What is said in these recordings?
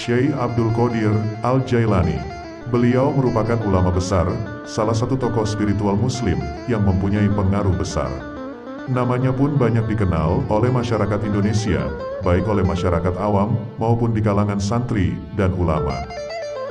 Syekh Abdul Qadir Al-Jailani. Beliau merupakan ulama besar, salah satu tokoh spiritual muslim yang mempunyai pengaruh besar. Namanya pun banyak dikenal oleh masyarakat Indonesia, baik oleh masyarakat awam maupun di kalangan santri dan ulama.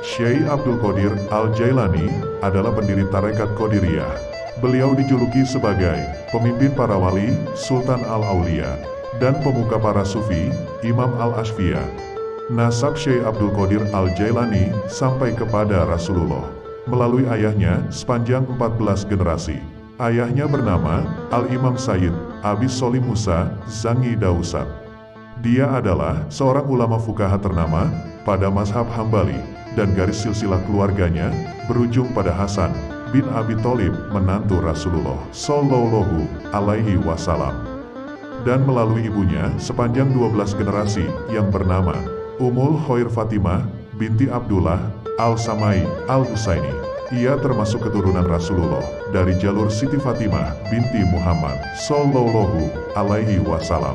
Syekh Abdul Qadir Al-Jailani adalah pendiri tarekat Qadiriyah. Beliau dijuluki sebagai pemimpin para wali, Sultan Al-Aulia, dan pemuka para sufi, Imam Al-Asfiyah. Nasab Syekh Abdul Qadir Al-Jailani sampai kepada Rasulullah melalui ayahnya sepanjang 14 generasi. Ayahnya bernama Al-Imam Sayyid Abi Solim Musa Zangi Dausat. Dia adalah seorang ulama fuqaha ternama pada mazhab Hambali, dan garis silsilah keluarganya berujung pada Hasan bin Abi Thalib, menantu Rasulullah Shallallahu Alaihi Wasallam, dan melalui ibunya sepanjang 12 generasi yang bernama Ummul Khair Fatimah binti Abdullah Al-Samai Al-Husaini. Ia termasuk keturunan Rasulullah dari jalur Siti Fatimah binti Muhammad Sallallahu Alaihi Wasallam.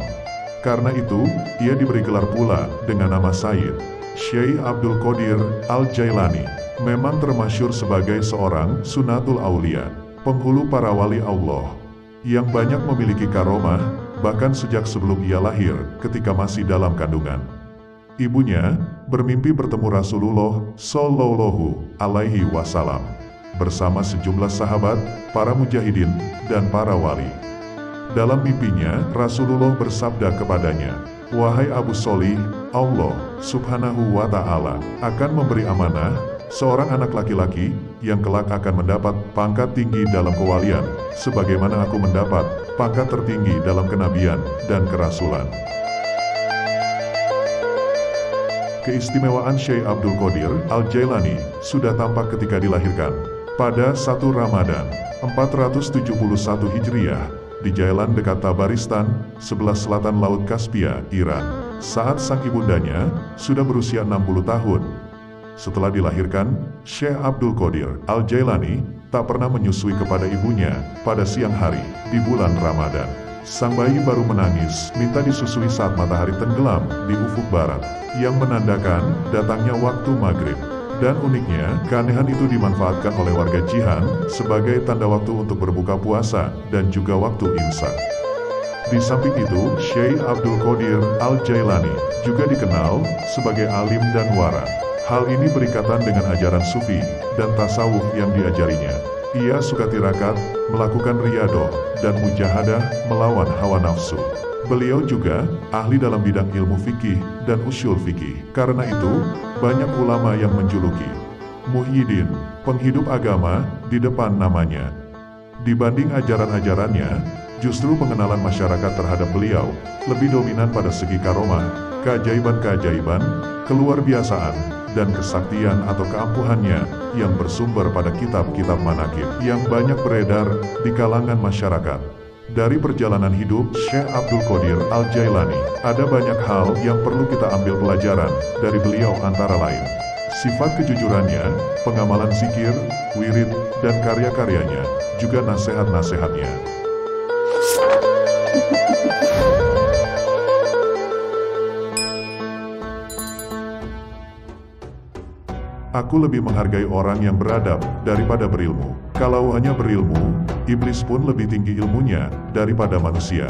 Karena itu, ia diberi gelar pula dengan nama Sayyid. Syekh Abdul Qadir Al-Jailani memang termasyhur sebagai seorang Sunatul Aulia, penghulu para wali Allah, yang banyak memiliki karomah, bahkan sejak sebelum ia lahir ketika masih dalam kandungan. Ibunya bermimpi bertemu Rasulullah Shallallahu Alaihi Wasallam bersama sejumlah sahabat, para mujahidin, dan para wali. Dalam mimpinya, Rasulullah bersabda kepadanya, "Wahai Abu Sholih, Allah Subhanahu wa Ta'ala akan memberi amanah seorang anak laki-laki yang kelak akan mendapat pangkat tinggi dalam kewalian, sebagaimana aku mendapat pangkat tertinggi dalam kenabian dan kerasulan." Keistimewaan Syekh Abdul Qadir Al-Jailani sudah tampak ketika dilahirkan pada 1 Ramadan 471 Hijriah di Jailan dekat Tabaristan, sebelah selatan Laut Kaspia, Iran, saat sang ibundanya sudah berusia 60 tahun. Setelah dilahirkan, Syekh Abdul Qadir Al-Jailani tak pernah menyusui kepada ibunya pada siang hari di bulan Ramadan. Sang bayi baru menangis, minta disusui saat matahari tenggelam di ufuk barat, yang menandakan datangnya waktu maghrib. Dan uniknya, keanehan itu dimanfaatkan oleh warga Jihan sebagai tanda waktu untuk berbuka puasa dan juga waktu imsak. Di samping itu, Syekh Abdul Qadir Al-Jailani juga dikenal sebagai alim dan wara. Hal ini berikatan dengan ajaran sufi dan tasawuf yang diajarinya. Ia suka tirakat, melakukan riyadoh, dan mujahadah melawan hawa nafsu. Beliau juga ahli dalam bidang ilmu fikih dan usyul fikih. Karena itu, banyak ulama yang menjuluki Muhyiddin, penghidup agama, di depan namanya. Dibanding ajaran-ajarannya, justru pengenalan masyarakat terhadap beliau lebih dominan pada segi karomah, keajaiban-keajaiban, keluar biasaan, dan kesaktian atau keampuhannya yang bersumber pada kitab-kitab manaqib yang banyak beredar di kalangan masyarakat. Dari perjalanan hidup Syekh Abdul Qadir Al-Jailani, ada banyak hal yang perlu kita ambil pelajaran dari beliau, antara lain sifat kejujurannya, pengamalan zikir, wirid, dan karya-karyanya, juga nasihat-nasihatnya. Aku lebih menghargai orang yang beradab daripada berilmu. Kalau hanya berilmu, iblis pun lebih tinggi ilmunya daripada manusia.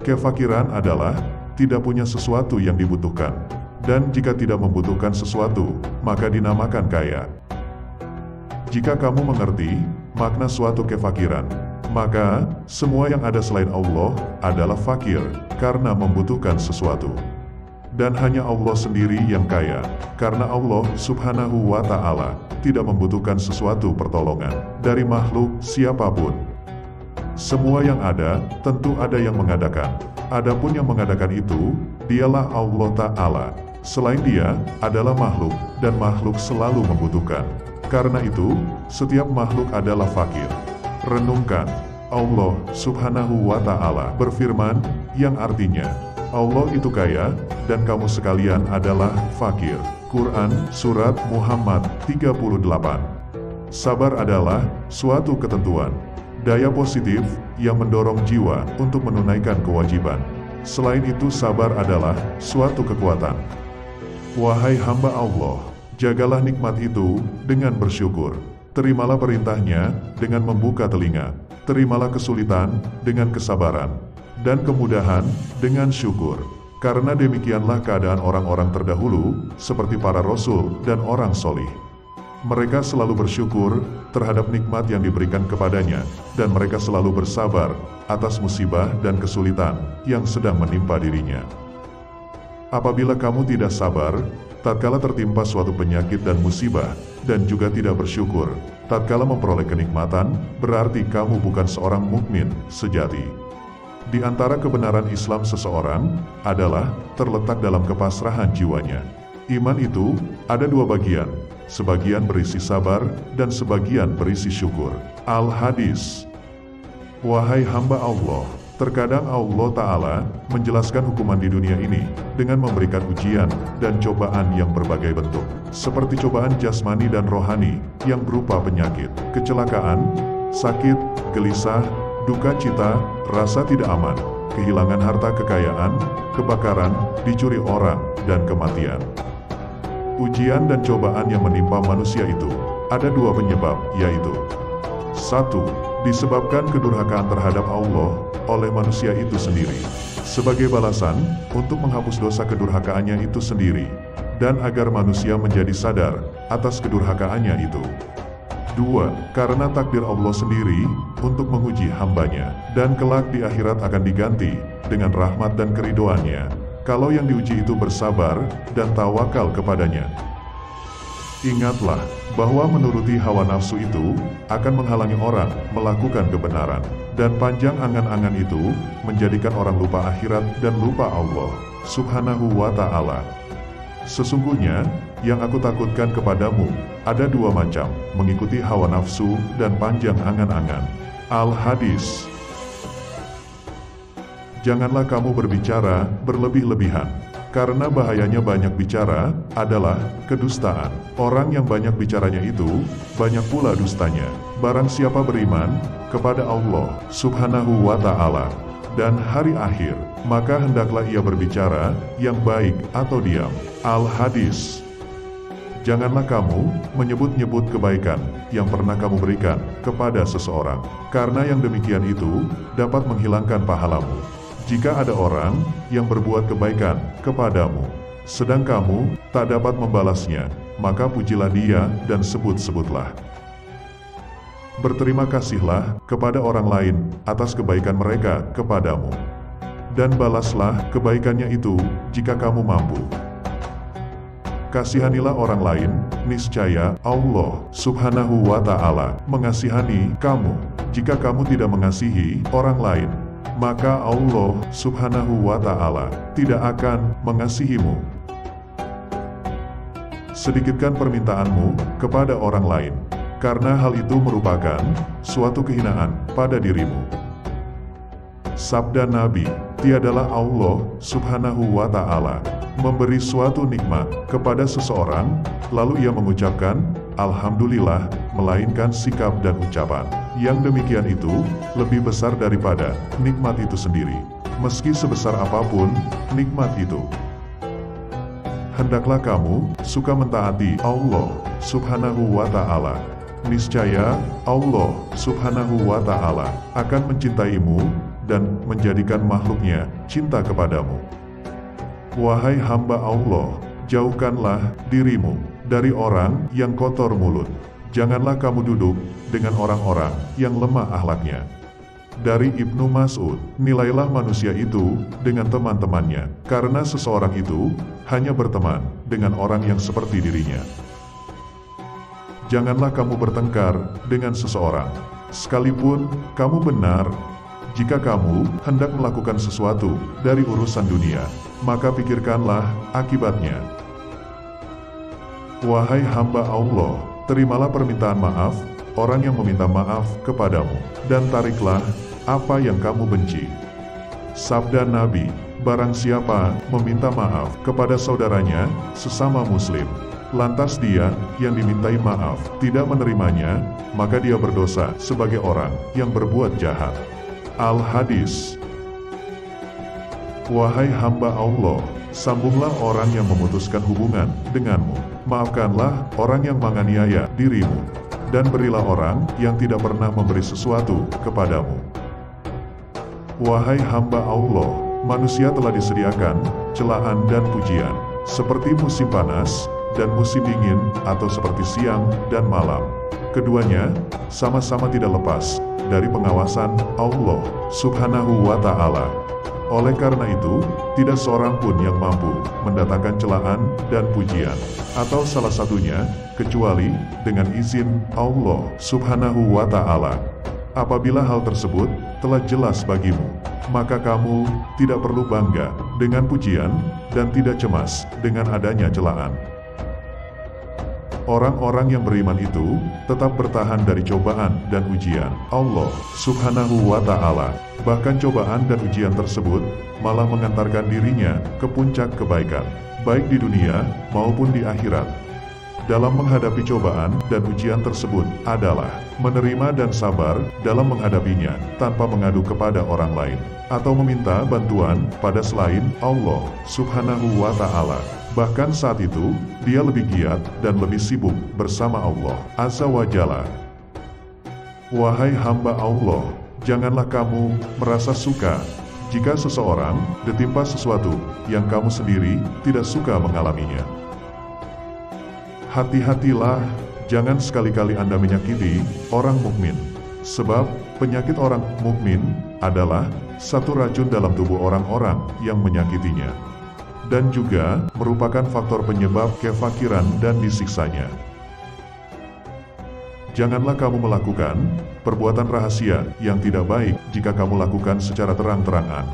Kefakiran adalah tidak punya sesuatu yang dibutuhkan. Dan jika tidak membutuhkan sesuatu, maka dinamakan kaya. Jika kamu mengerti makna suatu kefakiran, maka semua yang ada selain Allah adalah fakir karena membutuhkan sesuatu. Dan hanya Allah sendiri yang kaya, karena Allah Subhanahu wa Ta'ala tidak membutuhkan sesuatu pertolongan dari makhluk siapapun. Semua yang ada, tentu ada yang mengadakan. Adapun yang mengadakan itu, dialah Allah Ta'ala. Selain Dia adalah makhluk, dan makhluk selalu membutuhkan. Karena itu, setiap makhluk adalah fakir. Renungkan, Allah Subhanahu wa Ta'ala berfirman, yang artinya, Allah itu kaya, dan kamu sekalian adalah fakir. Quran, Surat Muhammad 38. Sabar adalah suatu ketentuan, daya positif yang mendorong jiwa untuk menunaikan kewajiban. Selain itu, sabar adalah suatu kekuatan. Wahai hamba Allah, jagalah nikmat itu dengan bersyukur. Terimalah perintahnya dengan membuka telinga. Terimalah kesulitan dengan kesabaran, dan kemudahan dengan syukur. Karena demikianlah keadaan orang-orang terdahulu, seperti para rasul dan orang solih. Mereka selalu bersyukur terhadap nikmat yang diberikan kepadanya, dan mereka selalu bersabar atas musibah dan kesulitan yang sedang menimpa dirinya. Apabila kamu tidak sabar, tatkala tertimpa suatu penyakit dan musibah, dan juga tidak bersyukur tatkala memperoleh kenikmatan, berarti kamu bukan seorang mukmin sejati. Di antara kebenaran Islam seseorang adalah terletak dalam kepasrahan jiwanya. Iman itu ada dua bagian, sebagian berisi sabar dan sebagian berisi syukur. Al-Hadis. Wahai hamba Allah, terkadang Allah Ta'ala menjelaskan hukuman di dunia ini dengan memberikan ujian dan cobaan yang berbagai bentuk, seperti cobaan jasmani dan rohani yang berupa penyakit, kecelakaan, sakit, gelisah, duka cita, rasa tidak aman, kehilangan harta kekayaan, kebakaran, dicuri orang, dan kematian. Ujian dan cobaan yang menimpa manusia itu ada dua penyebab, yaitu 1. Disebabkan kedurhakaan terhadap Allah oleh manusia itu sendiri, sebagai balasan untuk menghapus dosa kedurhakaannya itu sendiri, dan agar manusia menjadi sadar atas kedurhakaannya itu. 2. Karena takdir Allah sendiri untuk menguji hambanya, dan kelak di akhirat akan diganti dengan rahmat dan keridoannya, kalau yang diuji itu bersabar dan tawakal kepadanya. Ingatlah bahwa menuruti hawa nafsu itu akan menghalangi orang melakukan kebenaran, dan panjang angan-angan itu menjadikan orang lupa akhirat dan lupa Allah Subhanahu wa Ta'ala. Sesungguhnya, yang aku takutkan kepadamu ada dua macam, mengikuti hawa nafsu dan panjang angan-angan. Al-Hadis. Janganlah kamu berbicara berlebih-lebihan, karena bahayanya banyak bicara adalah kedustaan. Orang yang banyak bicaranya itu, banyak pula dustanya. Barang siapa beriman kepada Allah Subhanahu wa Ta'ala dan hari akhir, maka hendaklah ia berbicara yang baik atau diam. Al-Hadis. Janganlah kamu menyebut-nyebut kebaikan yang pernah kamu berikan kepada seseorang, karena yang demikian itu dapat menghilangkan pahalamu. Jika ada orang yang berbuat kebaikan kepadamu, sedang kamu tak dapat membalasnya, maka pujilah dia dan sebut-sebutlah. Berterima kasihlah kepada orang lain atas kebaikan mereka kepadamu, dan balaslah kebaikannya itu jika kamu mampu. Kasihanilah orang lain, niscaya Allah Subhanahu wa Ta'ala mengasihani kamu. Jika kamu tidak mengasihi orang lain, maka Allah Subhanahu wa Ta'ala tidak akan mengasihimu. Sedikitkan permintaanmu kepada orang lain, karena hal itu merupakan suatu kehinaan pada dirimu. Sabda Nabi, tiadalah Allah Subhanahu wa Ta'ala memberi suatu nikmat kepada seseorang, lalu ia mengucapkan Alhamdulillah, melainkan sikap dan ucapan yang demikian itu lebih besar daripada nikmat itu sendiri, meski sebesar apapun nikmat itu. Hendaklah kamu suka mentaati Allah Subhanahu wa Ta'ala. Niscaya Allah Subhanahu wa Ta'ala akan mencintaimu dan menjadikan makhluknya cinta kepadamu. Wahai hamba Allah, jauhkanlah dirimu dari orang yang kotor mulut. Janganlah kamu duduk dengan orang-orang yang lemah akhlaknya. Dari Ibnu Mas'ud, nilailah manusia itu dengan teman-temannya, karena seseorang itu hanya berteman dengan orang yang seperti dirinya. Janganlah kamu bertengkar dengan seseorang, sekalipun kamu benar. Jika kamu hendak melakukan sesuatu dari urusan dunia, maka pikirkanlah akibatnya. Wahai hamba Allah, terimalah permintaan maaf orang yang meminta maaf kepadamu, dan tariklah apa yang kamu benci. Sabda Nabi, barang siapa meminta maaf kepada saudaranya sesama muslim, lantas dia yang dimintai maaf tidak menerimanya, maka dia berdosa sebagai orang yang berbuat jahat. Al-Hadis. Wahai hamba Allah, sambunglah orang yang memutuskan hubungan denganmu, maafkanlah orang yang menganiaya dirimu, dan berilah orang yang tidak pernah memberi sesuatu kepadamu. Wahai hamba Allah, manusia telah disediakan celaan dan pujian, seperti musim panas dan musim dingin, atau seperti siang dan malam. Keduanya sama-sama tidak lepas dari pengawasan Allah Subhanahu wa Ta'ala. Oleh karena itu, tidak seorang pun yang mampu mendatangkan celaan dan pujian, atau salah satunya, kecuali dengan izin Allah Subhanahu wa Ta'ala. Apabila hal tersebut telah jelas bagimu, maka kamu tidak perlu bangga dengan pujian dan tidak cemas dengan adanya celaan. Orang-orang yang beriman itu tetap bertahan dari cobaan dan ujian Allah Subhanahu wa Ta'ala. Bahkan cobaan dan ujian tersebut malah mengantarkan dirinya ke puncak kebaikan, baik di dunia maupun di akhirat. Dalam menghadapi cobaan dan ujian tersebut adalah menerima dan sabar dalam menghadapinya tanpa mengadu kepada orang lain atau meminta bantuan pada selain Allah Subhanahu wa Ta'ala. Bahkan saat itu, dia lebih giat dan lebih sibuk bersama Allah Azza wa Jalla. Wahai hamba Allah, janganlah kamu merasa suka jika seseorang ditimpa sesuatu yang kamu sendiri tidak suka mengalaminya. Hati-hatilah, jangan sekali-kali Anda menyakiti orang mukmin, sebab penyakit orang mukmin adalah satu racun dalam tubuh orang-orang yang menyakitinya, dan juga merupakan faktor penyebab kefakiran dan disiksanya. Janganlah kamu melakukan perbuatan rahasia yang tidak baik jika kamu lakukan secara terang-terangan.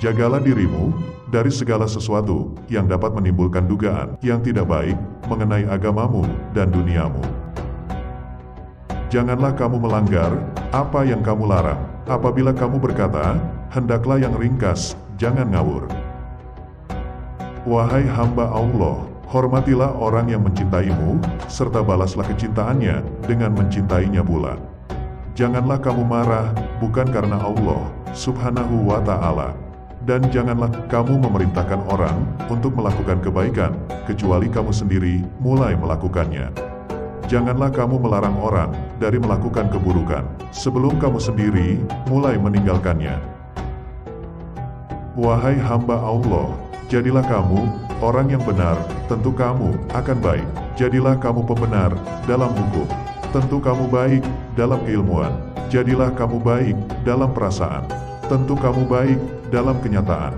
Jagalah dirimu dari segala sesuatu yang dapat menimbulkan dugaan yang tidak baik mengenai agamamu dan duniamu. Janganlah kamu melanggar apa yang kamu larang. Apabila kamu berkata, hendaklah yang ringkas, jangan ngawur. Wahai hamba Allah, hormatilah orang yang mencintaimu, serta balaslah kecintaannya dengan mencintainya pula. Janganlah kamu marah, bukan karena Allah Subhanahu wa Ta'ala. Dan janganlah kamu memerintahkan orang untuk melakukan kebaikan, kecuali kamu sendiri mulai melakukannya. Janganlah kamu melarang orang dari melakukan keburukan, sebelum kamu sendiri mulai meninggalkannya. Wahai hamba Allah, jadilah kamu orang yang benar, tentu kamu akan baik. Jadilah kamu pembenar dalam hukum, tentu kamu baik dalam keilmuan. Jadilah kamu baik dalam perasaan, tentu kamu baik dalam kenyataan.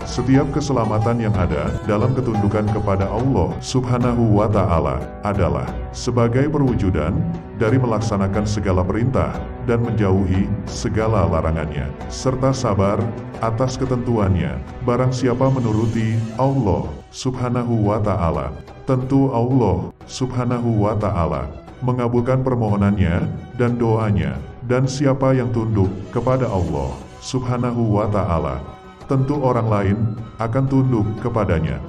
Setiap keselamatan yang ada dalam ketundukan kepada Allah Subhanahu wa Ta'ala adalah sebagai perwujudan dari melaksanakan segala perintah dan menjauhi segala larangannya, serta sabar atas ketentuannya. Barang siapa menuruti Allah Subhanahu wa Ta'ala, tentu Allah Subhanahu wa Ta'ala mengabulkan permohonannya dan doanya, dan siapa yang tunduk kepada Allah Subhanahu wa Ta'ala, tentu orang lain akan tunduk kepadanya.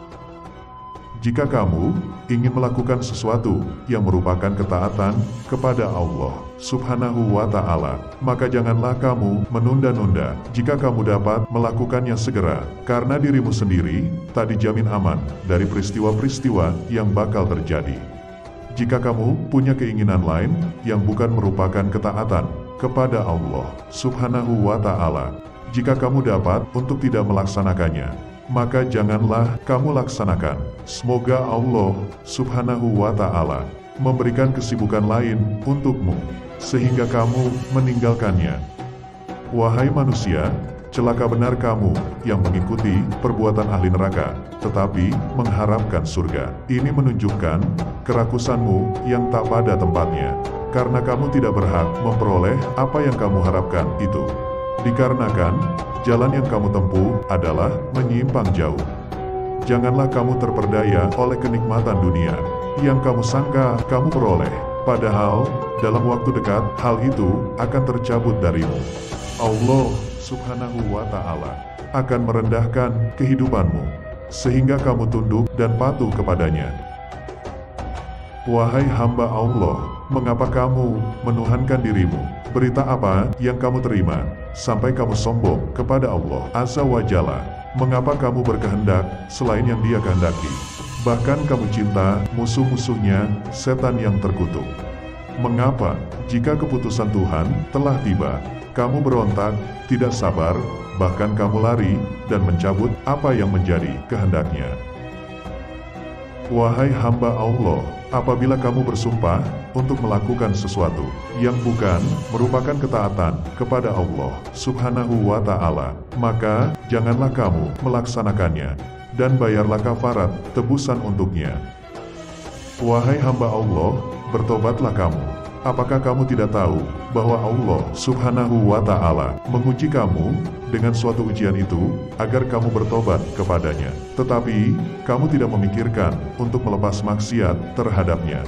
Jika kamu ingin melakukan sesuatu yang merupakan ketaatan kepada Allah Subhanahu wa Ta'ala, maka janganlah kamu menunda-nunda. Jika kamu dapat melakukannya segera, karena dirimu sendiri tak dijamin aman dari peristiwa-peristiwa yang bakal terjadi. Jika kamu punya keinginan lain yang bukan merupakan ketaatan kepada Allah Subhanahu wa Ta'ala, jika kamu dapat untuk tidak melaksanakannya, maka janganlah kamu laksanakan. Semoga Allah Subhanahu wa Ta'ala memberikan kesibukan lain untukmu, sehingga kamu meninggalkannya. Wahai manusia, celaka benar kamu yang mengikuti perbuatan ahli neraka, tetapi mengharapkan surga. Ini menunjukkan kerakusanmu yang tak pada tempatnya, karena kamu tidak berhak memperoleh apa yang kamu harapkan itu. Dikarenakan jalan yang kamu tempuh adalah menyimpang jauh. Janganlah kamu terperdaya oleh kenikmatan dunia yang kamu sangka kamu peroleh. Padahal, dalam waktu dekat, hal itu akan tercabut darimu. Allah Subhanahu wa Ta'ala akan merendahkan kehidupanmu, sehingga kamu tunduk dan patuh kepadanya. Wahai hamba Allah, mengapa kamu menuhankan dirimu? Berita apa yang kamu terima, sampai kamu sombong kepada Allah Azza wa Jalla? Mengapa kamu berkehendak selain yang Dia kehendaki? Bahkan kamu cinta musuh-musuhnya, setan yang terkutuk. Mengapa, jika keputusan Tuhan telah tiba, kamu berontak, tidak sabar, bahkan kamu lari dan mencabut apa yang menjadi kehendaknya? Wahai hamba Allah, apabila kamu bersumpah untuk melakukan sesuatu yang bukan merupakan ketaatan kepada Allah Subhanahu wa Ta'ala, maka janganlah kamu melaksanakannya, dan bayarlah kafarat tebusan untuknya. Wahai hamba Allah, bertobatlah kamu. Apakah kamu tidak tahu bahwa Allah Subhanahu wa Ta'ala menguji kamu dengan suatu ujian itu agar kamu bertobat kepadanya, tetapi kamu tidak memikirkan untuk melepas maksiat terhadapnya?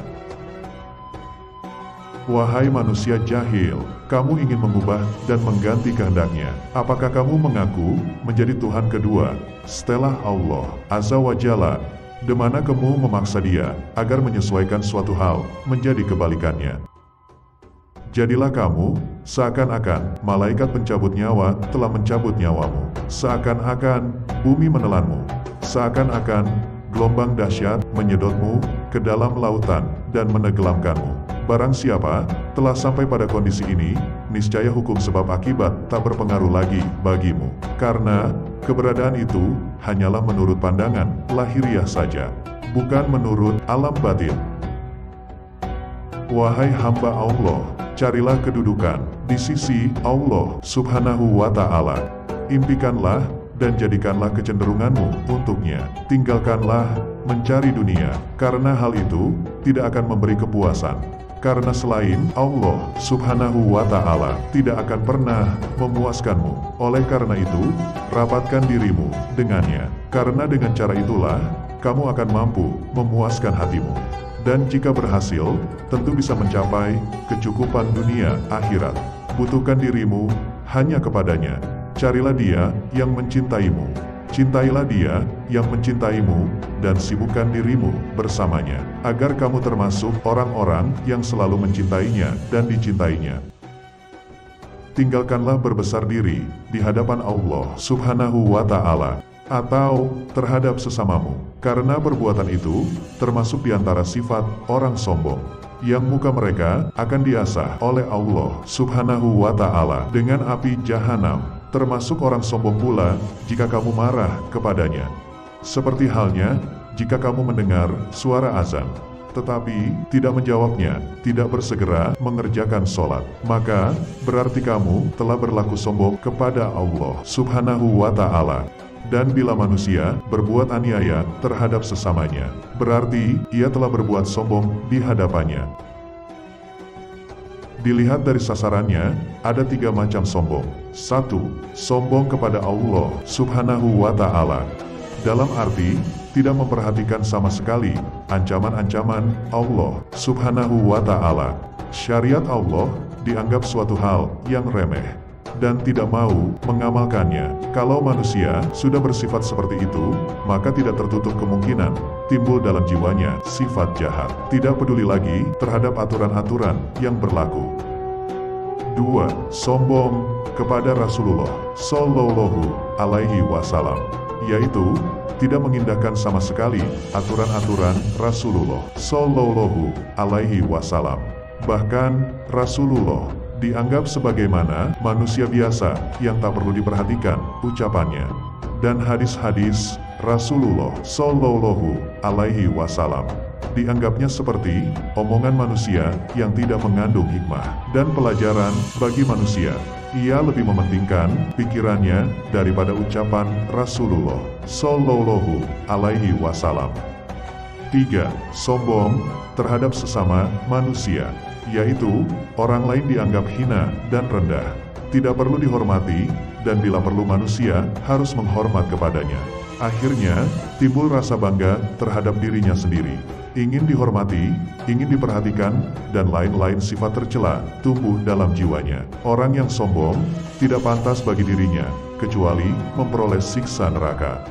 Wahai manusia jahil, kamu ingin mengubah dan mengganti kehendaknya. Apakah kamu mengaku menjadi Tuhan kedua setelah Allah Azza wa Jalla, di mana kamu memaksa Dia agar menyesuaikan suatu hal menjadi kebalikannya? Jadilah kamu seakan-akan malaikat pencabut nyawa telah mencabut nyawamu, seakan-akan bumi menelanmu, seakan-akan gelombang dahsyat menyedotmu ke dalam lautan dan menenggelamkanmu. Barang siapa telah sampai pada kondisi ini, niscaya hukum sebab akibat tak berpengaruh lagi bagimu, karena keberadaan itu hanyalah menurut pandangan lahiriah saja, bukan menurut alam batin. Wahai hamba Allah, carilah kedudukan di sisi Allah Subhanahu wa Ta'ala. Impikanlah dan jadikanlah kecenderunganmu untuknya. Tinggalkanlah mencari dunia, karena hal itu tidak akan memberi kepuasan. Karena selain Allah Subhanahu wa Ta'ala tidak akan pernah memuaskanmu. Oleh karena itu, rapatkan dirimu dengannya, karena dengan cara itulah kamu akan mampu memuaskan hatimu. Dan jika berhasil, tentu bisa mencapai kecukupan dunia akhirat. Butuhkan dirimu hanya kepadanya. Carilah Dia yang mencintaimu. Cintailah Dia yang mencintaimu, dan sibukkan dirimu bersamanya, agar kamu termasuk orang-orang yang selalu mencintainya dan dicintainya. Tinggalkanlah berbesar diri di hadapan Allah Subhanahu wa Ta'ala, atau terhadap sesamamu, karena perbuatan itu termasuk di antara sifat orang sombong, yang muka mereka akan diasah oleh Allah Subhanahu wa Ta'ala dengan api jahanam. Termasuk orang sombong pula jika kamu marah kepadanya. Seperti halnya jika kamu mendengar suara azan, tetapi tidak menjawabnya, tidak bersegera mengerjakan sholat, maka berarti kamu telah berlaku sombong kepada Allah Subhanahu wa Ta'ala. Dan bila manusia berbuat aniaya terhadap sesamanya, berarti ia telah berbuat sombong di hadapannya. Dilihat dari sasarannya, ada 3 macam sombong. 1. Sombong kepada Allah Subhanahu wa Ta'ala, dalam arti tidak memperhatikan sama sekali ancaman-ancaman Allah Subhanahu wa Ta'ala. Syariat Allah dianggap suatu hal yang remeh dan tidak mau mengamalkannya. Kalau manusia sudah bersifat seperti itu, maka tidak tertutup kemungkinan timbul dalam jiwanya sifat jahat, tidak peduli lagi terhadap aturan-aturan yang berlaku. 2. Sombong kepada Rasulullah Sallallahu Alaihi Wasallam, yaitu tidak mengindahkan sama sekali aturan-aturan Rasulullah Sallallahu Alaihi Wasallam. Bahkan Rasulullah dianggap sebagaimana manusia biasa yang tak perlu diperhatikan ucapannya. Dan hadis-hadis Rasulullah Sallallahu Alaihi Wasallam dianggapnya seperti omongan manusia yang tidak mengandung hikmah dan pelajaran bagi manusia. Ia lebih mementingkan pikirannya daripada ucapan Rasulullah Sallallahu Alaihi Wasallam. 3. Sombong terhadap sesama manusia, yaitu orang lain dianggap hina dan rendah, tidak perlu dihormati, dan bila perlu manusia harus menghormat kepadanya. Akhirnya, timbul rasa bangga terhadap dirinya sendiri. Ingin dihormati, ingin diperhatikan, dan lain-lain sifat tercela tumbuh dalam jiwanya. Orang yang sombong tidak pantas bagi dirinya, kecuali memperoleh siksa neraka.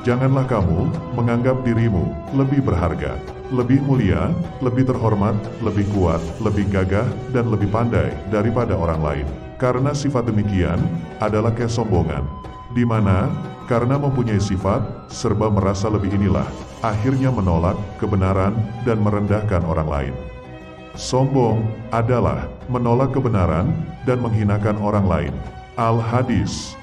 Janganlah kamu menganggap dirimu lebih berharga, lebih mulia, lebih terhormat, lebih kuat, lebih gagah, dan lebih pandai daripada orang lain. Karena sifat demikian adalah kesombongan, di mana karena mempunyai sifat serba merasa lebih inilah, akhirnya menolak kebenaran dan merendahkan orang lain. Sombong adalah menolak kebenaran dan menghinakan orang lain. Al-Hadis.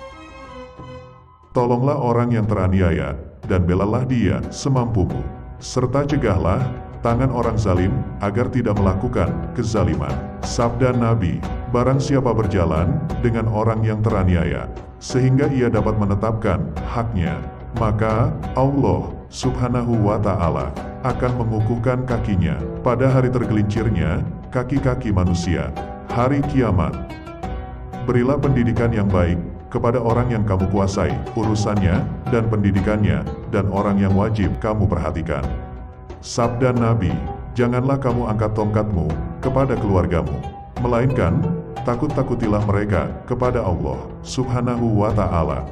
Tolonglah orang yang teraniaya, dan belalah dia semampumu. Serta cegahlah tangan orang zalim agar tidak melakukan kezaliman. Sabda Nabi, barang siapa berjalan dengan orang yang teraniaya, sehingga ia dapat menetapkan haknya, maka Allah Subhanahu wa Ta'ala akan mengukuhkan kakinya pada hari tergelincirnya kaki-kaki manusia, hari kiamat. Berilah pendidikan yang baik kepada orang yang kamu kuasai urusannya dan pendidikannya, dan orang yang wajib kamu perhatikan. Sabda Nabi, janganlah kamu angkat tongkatmu kepada keluargamu, melainkan takut-takutilah mereka kepada Allah Subhanahu wa Ta'ala.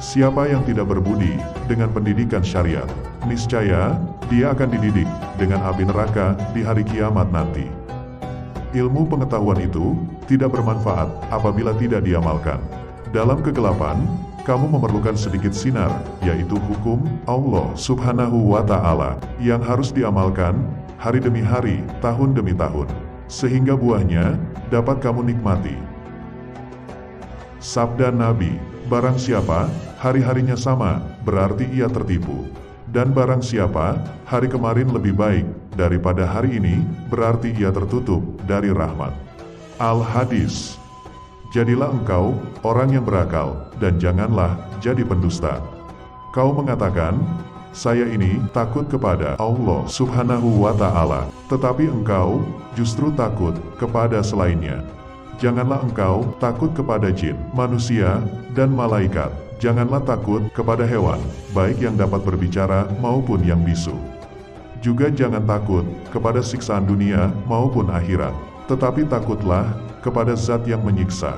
Siapa yang tidak berbudi dengan pendidikan syariat, niscaya dia akan dididik dengan api neraka di hari kiamat nanti. Ilmu pengetahuan itu tidak bermanfaat apabila tidak diamalkan. Dalam kegelapan, kamu memerlukan sedikit sinar, yaitu hukum Allah Subhanahu wa Ta'ala, yang harus diamalkan hari demi hari, tahun demi tahun, sehingga buahnya dapat kamu nikmati. Sabda Nabi, barang siapa hari-harinya sama, berarti ia tertipu. Dan barang siapa hari kemarin lebih baik daripada hari ini, berarti ia tertutup dari rahmat. Al-Hadis. Jadilah engkau orang yang berakal, dan janganlah jadi pendusta. Kau mengatakan, saya ini takut kepada Allah Subhanahu wa Ta'ala, tetapi engkau justru takut kepada selainnya. Janganlah engkau takut kepada jin, manusia, dan malaikat. Janganlah takut kepada hewan, baik yang dapat berbicara maupun yang bisu. Juga jangan takut kepada siksaan dunia maupun akhirat, tetapi takutlah kepada Zat yang menyiksa.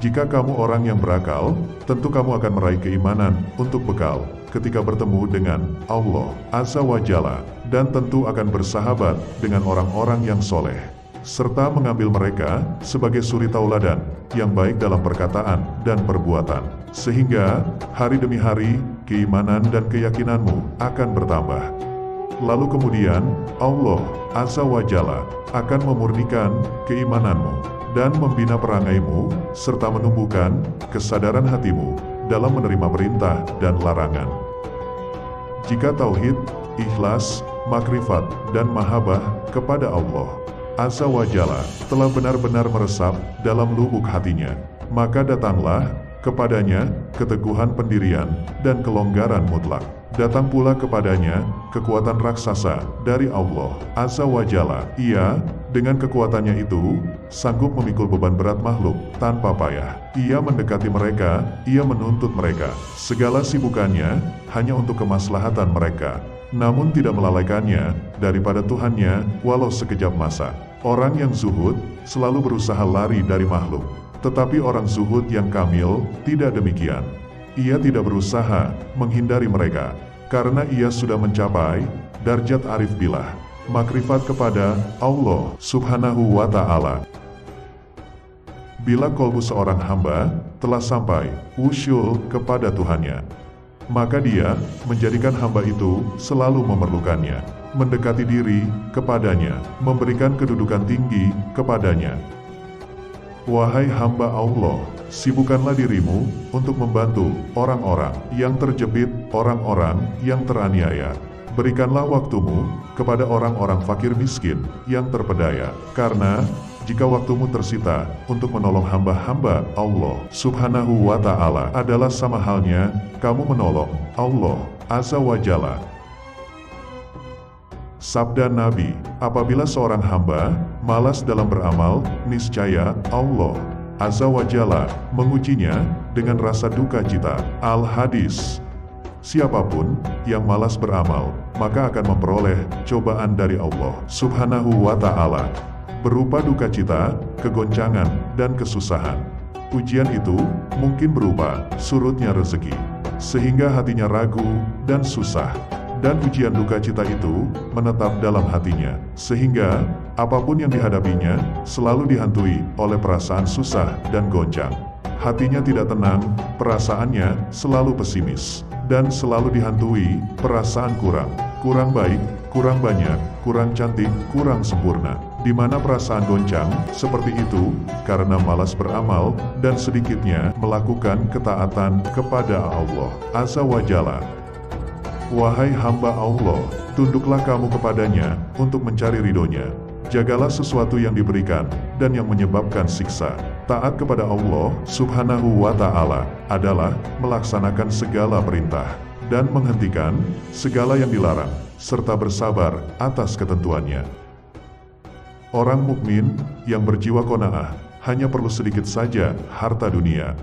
Jika kamu orang yang berakal, tentu kamu akan meraih keimanan untuk bekal ketika bertemu dengan Allah Azza wa Jalla, dan tentu akan bersahabat dengan orang-orang yang soleh, serta mengambil mereka sebagai suri tauladan yang baik dalam perkataan dan perbuatan, sehingga hari demi hari keimanan dan keyakinanmu akan bertambah. Lalu kemudian Allah Azza wa Jalla akan memurnikan keimananmu dan membina perangaimu, serta menumbuhkan kesadaran hatimu dalam menerima perintah dan larangan. Jika tauhid, ikhlas, makrifat, dan mahabbah kepada Allah Azza wa Jalla telah benar-benar meresap dalam lubuk hatinya, maka datanglah kepadanya keteguhan pendirian dan kelonggaran mutlak. Datang pula kepadanya kekuatan raksasa dari Allah Azza wa Jalla. Ia dengan kekuatannya itu sanggup memikul beban berat makhluk tanpa payah. Ia mendekati mereka, ia menuntut mereka. Segala sibukannya hanya untuk kemaslahatan mereka, namun tidak melalaikannya daripada Tuhannya walau sekejap masa. Orang yang zuhud selalu berusaha lari dari makhluk, tetapi orang zuhud yang kamil tidak demikian. Ia tidak berusaha menghindari mereka, karena ia sudah mencapai darjat arif billah, makrifat kepada Allah Subhanahu wa Ta'ala. Bila kolbu seorang hamba telah sampai usyul kepada Tuhannya, maka dia menjadikan hamba itu selalu memerlukannya, mendekati diri kepadanya, memberikan kedudukan tinggi kepadanya. Wahai hamba Allah, sibukkanlah dirimu untuk membantu orang-orang yang terjepit, orang-orang yang teraniaya. Berikanlah waktumu kepada orang-orang fakir miskin yang terpedaya, karena jika waktumu tersita untuk menolong hamba-hamba Allah Subhanahu wa Ta'ala adalah sama halnya kamu menolong Allah Azza wa Jalla. Sabda Nabi, apabila seorang hamba malas dalam beramal, niscaya Allah Azza wa Jalla mengujinya dengan rasa duka cita. Al-Hadis. Siapapun yang malas beramal, maka akan memperoleh cobaan dari Allah Subhanahu wa Ta'ala, berupa duka cita, kegoncangan, dan kesusahan. Ujian itu mungkin berupa surutnya rezeki, sehingga hatinya ragu dan susah. Dan ujian duka cita itu menetap dalam hatinya, sehingga apapun yang dihadapinya selalu dihantui oleh perasaan susah dan goncang. Hatinya tidak tenang, perasaannya selalu pesimis, dan selalu dihantui perasaan kurang baik, kurang banyak, kurang cantik, kurang sempurna. Di mana perasaan goncang seperti itu karena malas beramal dan sedikitnya melakukan ketaatan kepada Allah Azza wa Jalla. Wahai hamba Allah, tunduklah kamu kepadanya untuk mencari ridhonya. Jagalah sesuatu yang diberikan dan yang menyebabkan siksa. Taat kepada Allah Subhanahu wa Ta'ala adalah melaksanakan segala perintah dan menghentikan segala yang dilarang, serta bersabar atas ketentuannya. Orang mukmin yang berjiwa qanaah hanya perlu sedikit saja harta dunia.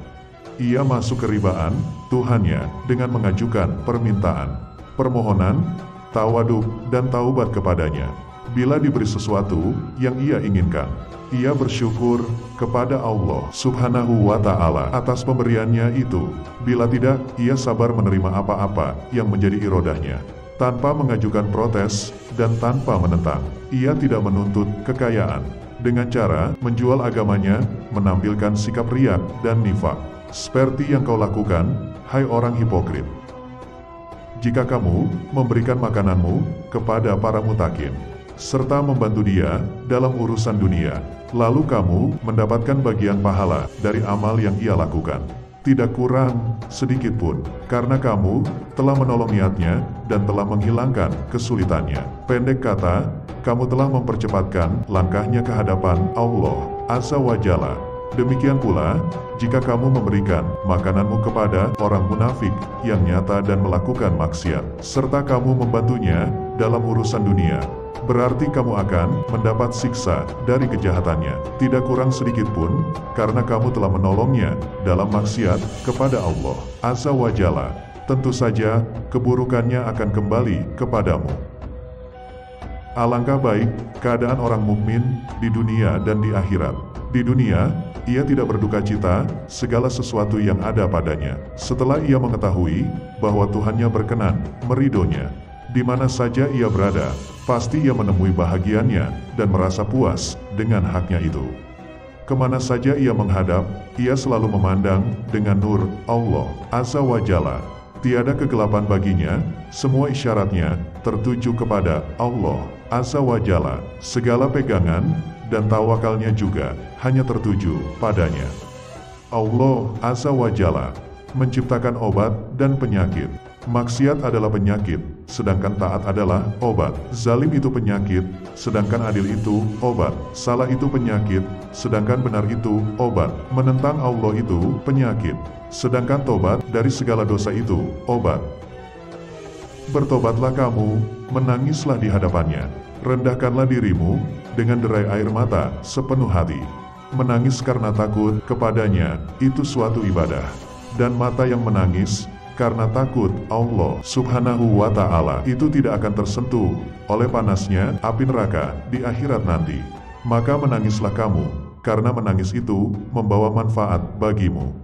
Ia masuk keribaan Tuhannya dengan mengajukan permintaan, permohonan, tawaduk, dan taubat kepadanya. Bila diberi sesuatu yang ia inginkan, ia bersyukur kepada Allah Subhanahu wa Ta'ala atas pemberiannya itu. Bila tidak, ia sabar menerima apa-apa yang menjadi irodahnya, tanpa mengajukan protes dan tanpa menentang. Ia tidak menuntut kekayaan dengan cara menjual agamanya, menampilkan sikap riak dan nifak, seperti yang kau lakukan, hai orang hipokrit. Jika kamu memberikan makananmu kepada para mutakin, serta membantu dia dalam urusan dunia, lalu kamu mendapatkan bagian pahala dari amal yang ia lakukan, tidak kurang sedikit pun, karena kamu telah menolong niatnya dan telah menghilangkan kesulitannya. Pendek kata, kamu telah mempercepatkan langkahnya ke hadapan Allah Azza wa Jalla. Demikian pula, jika kamu memberikan makananmu kepada orang munafik yang nyata dan melakukan maksiat, serta kamu membantunya dalam urusan dunia, berarti kamu akan mendapat siksa dari kejahatannya, tidak kurang sedikit pun, karena kamu telah menolongnya dalam maksiat kepada Allah Azza wa Jalla. Tentu saja, keburukannya akan kembali kepadamu. Alangkah baik keadaan orang mukmin di dunia dan di akhirat. Di dunia, ia tidak berduka cita segala sesuatu yang ada padanya, setelah ia mengetahui bahwa Tuhannya berkenan meridhonya. Di mana saja ia berada, pasti ia menemui bahagianya dan merasa puas dengan haknya itu. Kemana saja ia menghadap, ia selalu memandang dengan nur Allah Azza wa Jalla. Tiada kegelapan baginya, semua isyaratnya tertuju kepada Allah Azza wa Jalla. Segala pegangan dan tawakalnya juga hanya tertuju padanya. Allah Azza wa Jalla menciptakan obat dan penyakit. Maksiat adalah penyakit, sedangkan taat adalah obat. Zalim itu penyakit, sedangkan adil itu obat. Salah itu penyakit, sedangkan benar itu obat. Menentang Allah itu penyakit, sedangkan tobat dari segala dosa itu obat. Bertobatlah kamu, menangislah di hadapannya. Rendahkanlah dirimu dengan derai air mata sepenuh hati. Menangis karena takut kepadanya itu suatu ibadah. Dan mata yang menangis karena takut Allah Subhanahu wa Ta'ala itu tidak akan tersentuh oleh panasnya api neraka di akhirat nanti. Maka menangislah kamu, karena menangis itu membawa manfaat bagimu.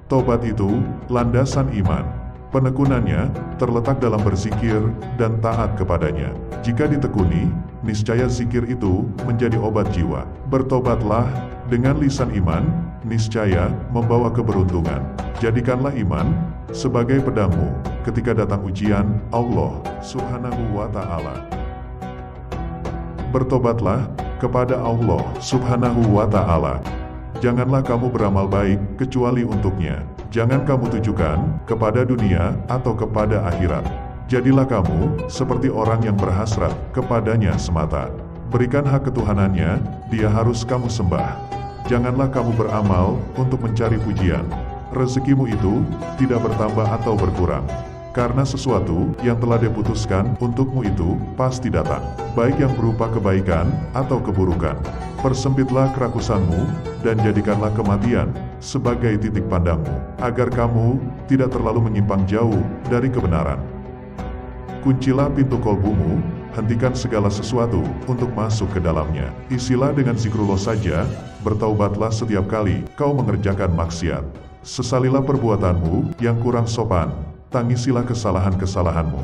Tobat itu landasan iman. Penekunannya terletak dalam berzikir dan taat kepadanya. Jika ditekuni, niscaya zikir itu menjadi obat jiwa. Bertobatlah dengan lisan iman, niscaya membawa keberuntungan. Jadikanlah iman sebagai pedangmu ketika datang ujian Allah Subhanahu wa Ta'ala. Bertobatlah kepada Allah Subhanahu wa Ta'ala. Janganlah kamu beramal baik kecuali untuknya. Jangan kamu tujukan kepada dunia atau kepada akhirat. Jadilah kamu seperti orang yang berhasrat kepadanya semata. Berikan hak ketuhanannya, dia harus kamu sembah. Janganlah kamu beramal untuk mencari pujian. Rezekimu itu tidak bertambah atau berkurang, karena sesuatu yang telah diputuskan untukmu itu pasti datang, baik yang berupa kebaikan atau keburukan. Persempitlah kerakusanmu dan jadikanlah kematian sebagai titik pandangmu, agar kamu tidak terlalu menyimpang jauh dari kebenaran. Kuncilah pintu kolbumu, hentikan segala sesuatu untuk masuk ke dalamnya. Isilah dengan zikrullah saja, bertaubatlah setiap kali kau mengerjakan maksiat. Sesalilah perbuatanmu yang kurang sopan, tangisilah kesalahan-kesalahanmu.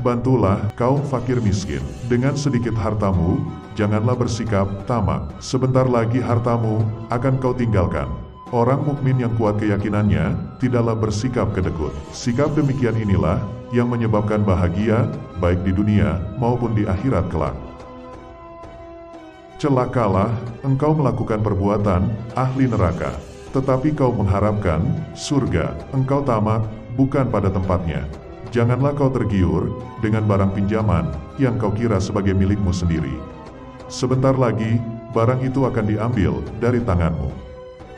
Bantulah kaum fakir miskin. Dengan sedikit hartamu, janganlah bersikap tamak. Sebentar lagi hartamu akan kau tinggalkan. Orang mukmin yang kuat keyakinannya tidaklah bersikap kedekut. Sikap demikian inilah yang menyebabkan bahagia, baik di dunia maupun di akhirat kelak. Celakalah engkau melakukan perbuatan ahli neraka, tetapi kau mengharapkan surga. Engkau tamak bukan pada tempatnya. Janganlah kau tergiur dengan barang pinjaman yang kau kira sebagai milikmu sendiri. Sebentar lagi, barang itu akan diambil dari tanganmu.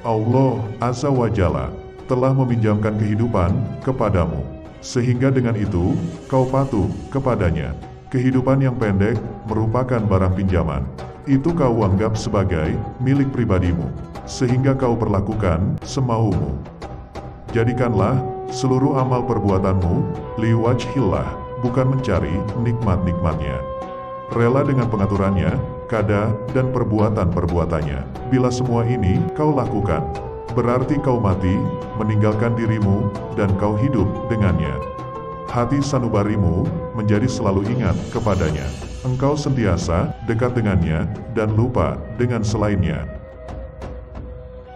Allah Azza wa Jalla telah meminjamkan kehidupan kepadamu, sehingga dengan itu kau patuh kepadanya. Kehidupan yang pendek merupakan barang pinjaman. Itu kau anggap sebagai milik pribadimu, sehingga kau perlakukan semaumu. Jadikanlah seluruh amal perbuatanmu liwajhillah, bukan mencari nikmat-nikmatnya. Rela dengan pengaturannya, kada dan perbuatan-perbuatannya. Bila semua ini kau lakukan, berarti kau mati, meninggalkan dirimu, dan kau hidup dengannya. Hati sanubarimu menjadi selalu ingat kepadanya. Engkau sentiasa dekat dengannya dan lupa dengan selainnya.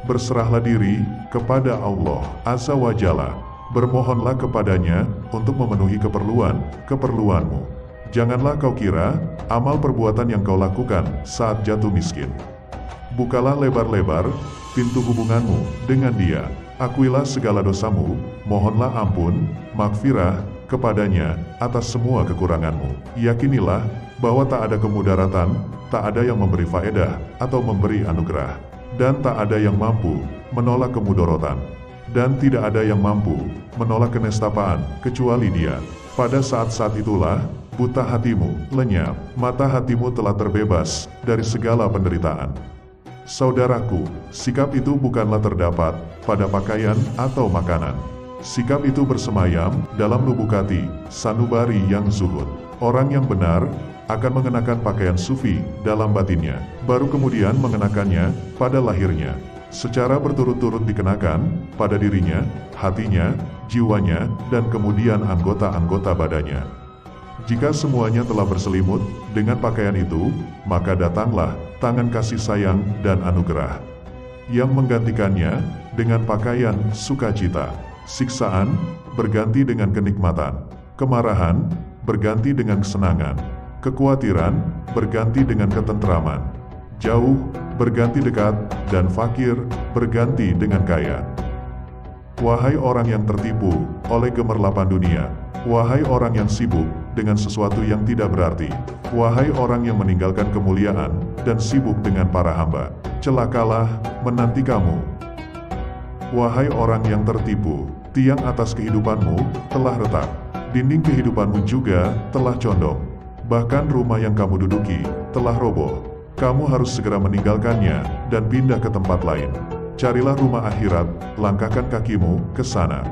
Berserahlah diri kepada Allah Azza wa Jalla. Bermohonlah kepadanya untuk memenuhi keperluanmu. Janganlah kau kira amal perbuatan yang kau lakukan saat jatuh miskin. Bukalah lebar-lebar pintu hubunganmu dengan Dia. Akuilah segala dosamu, mohonlah ampun, maghfirah kepadanya atas semua kekuranganmu. Yakinilah bahwa tak ada kemudaratan, tak ada yang memberi faedah atau memberi anugerah, dan tak ada yang mampu menolak kemudorotan. Dan tidak ada yang mampu menolak kenestapaan kecuali Dia. Pada saat-saat itulah buta hatimu lenyap, mata hatimu telah terbebas dari segala penderitaan. Saudaraku, sikap itu bukanlah terdapat pada pakaian atau makanan. Sikap itu bersemayam dalam lubuk hati sanubari yang zuhud. Orang yang benar akan mengenakan pakaian sufi dalam batinnya, baru kemudian mengenakannya pada lahirnya. Secara berturut-turut dikenakan pada dirinya, hatinya, jiwanya, dan kemudian anggota-anggota badannya. Jika semuanya telah berselimut dengan pakaian itu, maka datanglah tangan kasih sayang dan anugerah yang menggantikannya dengan pakaian sukacita. Siksaan berganti dengan kenikmatan, kemarahan berganti dengan kesenangan, kekhawatiran berganti dengan ketentraman, jauh berganti dekat, dan fakir berganti dengan kaya. Wahai orang yang tertipu oleh gemerlapan dunia, wahai orang yang sibuk dengan sesuatu yang tidak berarti, wahai orang yang meninggalkan kemuliaan dan sibuk dengan para hamba, celakalah menanti kamu. Wahai orang yang tertipu, tiang atas kehidupanmu telah retak, dinding kehidupanmu juga telah condong, bahkan rumah yang kamu duduki telah roboh. Kamu harus segera meninggalkannya dan pindah ke tempat lain. Carilah rumah akhirat, langkahkan kakimu ke sana.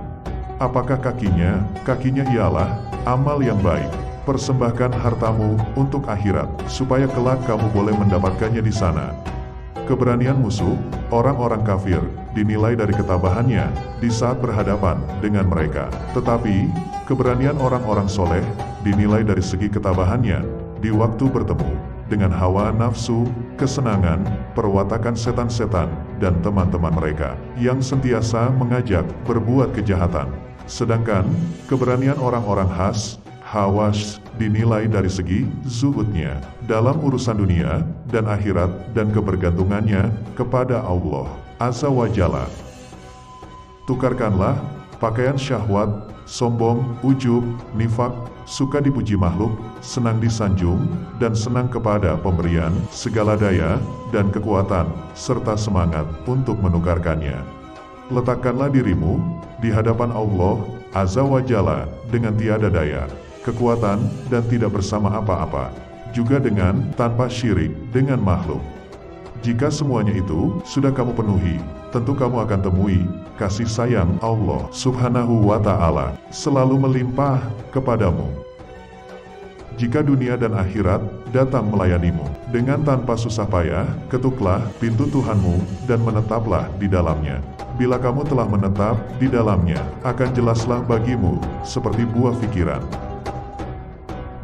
Apakah kakinya? Kakinya ialah amal yang baik. Persembahkan hartamu untuk akhirat, supaya kelak kamu boleh mendapatkannya di sana. Keberanian musuh, orang-orang kafir, dinilai dari ketabahannya di saat berhadapan dengan mereka. Tetapi, keberanian orang-orang soleh dinilai dari segi ketabahannya di waktu bertemu dengan hawa nafsu, kesenangan, perwatakan setan-setan, dan teman-teman mereka yang sentiasa mengajak berbuat kejahatan. Sedangkan keberanian orang-orang hawas dinilai dari segi zuhudnya dalam urusan dunia dan akhirat dan kebergantungannya kepada Allah Azza wa Jalla. Tukarkanlah pakaian syahwat, sombong, ujub, nifak, suka dipuji makhluk, senang disanjung, dan senang kepada pemberian, segala daya, dan kekuatan, serta semangat untuk menukarkannya. Letakkanlah dirimu di hadapan Allah Azza wa Jalla dengan tiada daya, kekuatan, dan tidak bersama apa-apa, juga dengan tanpa syirik dengan makhluk. Jika semuanya itu sudah kamu penuhi, tentu kamu akan temui kasih sayang Allah Subhanahu wa Ta'ala selalu melimpah kepadamu. Jika dunia dan akhirat datang melayanimu dengan tanpa susah payah, ketuklah pintu Tuhanmu dan menetaplah di dalamnya. Bila kamu telah menetap di dalamnya, akan jelaslah bagimu seperti buah pikiran.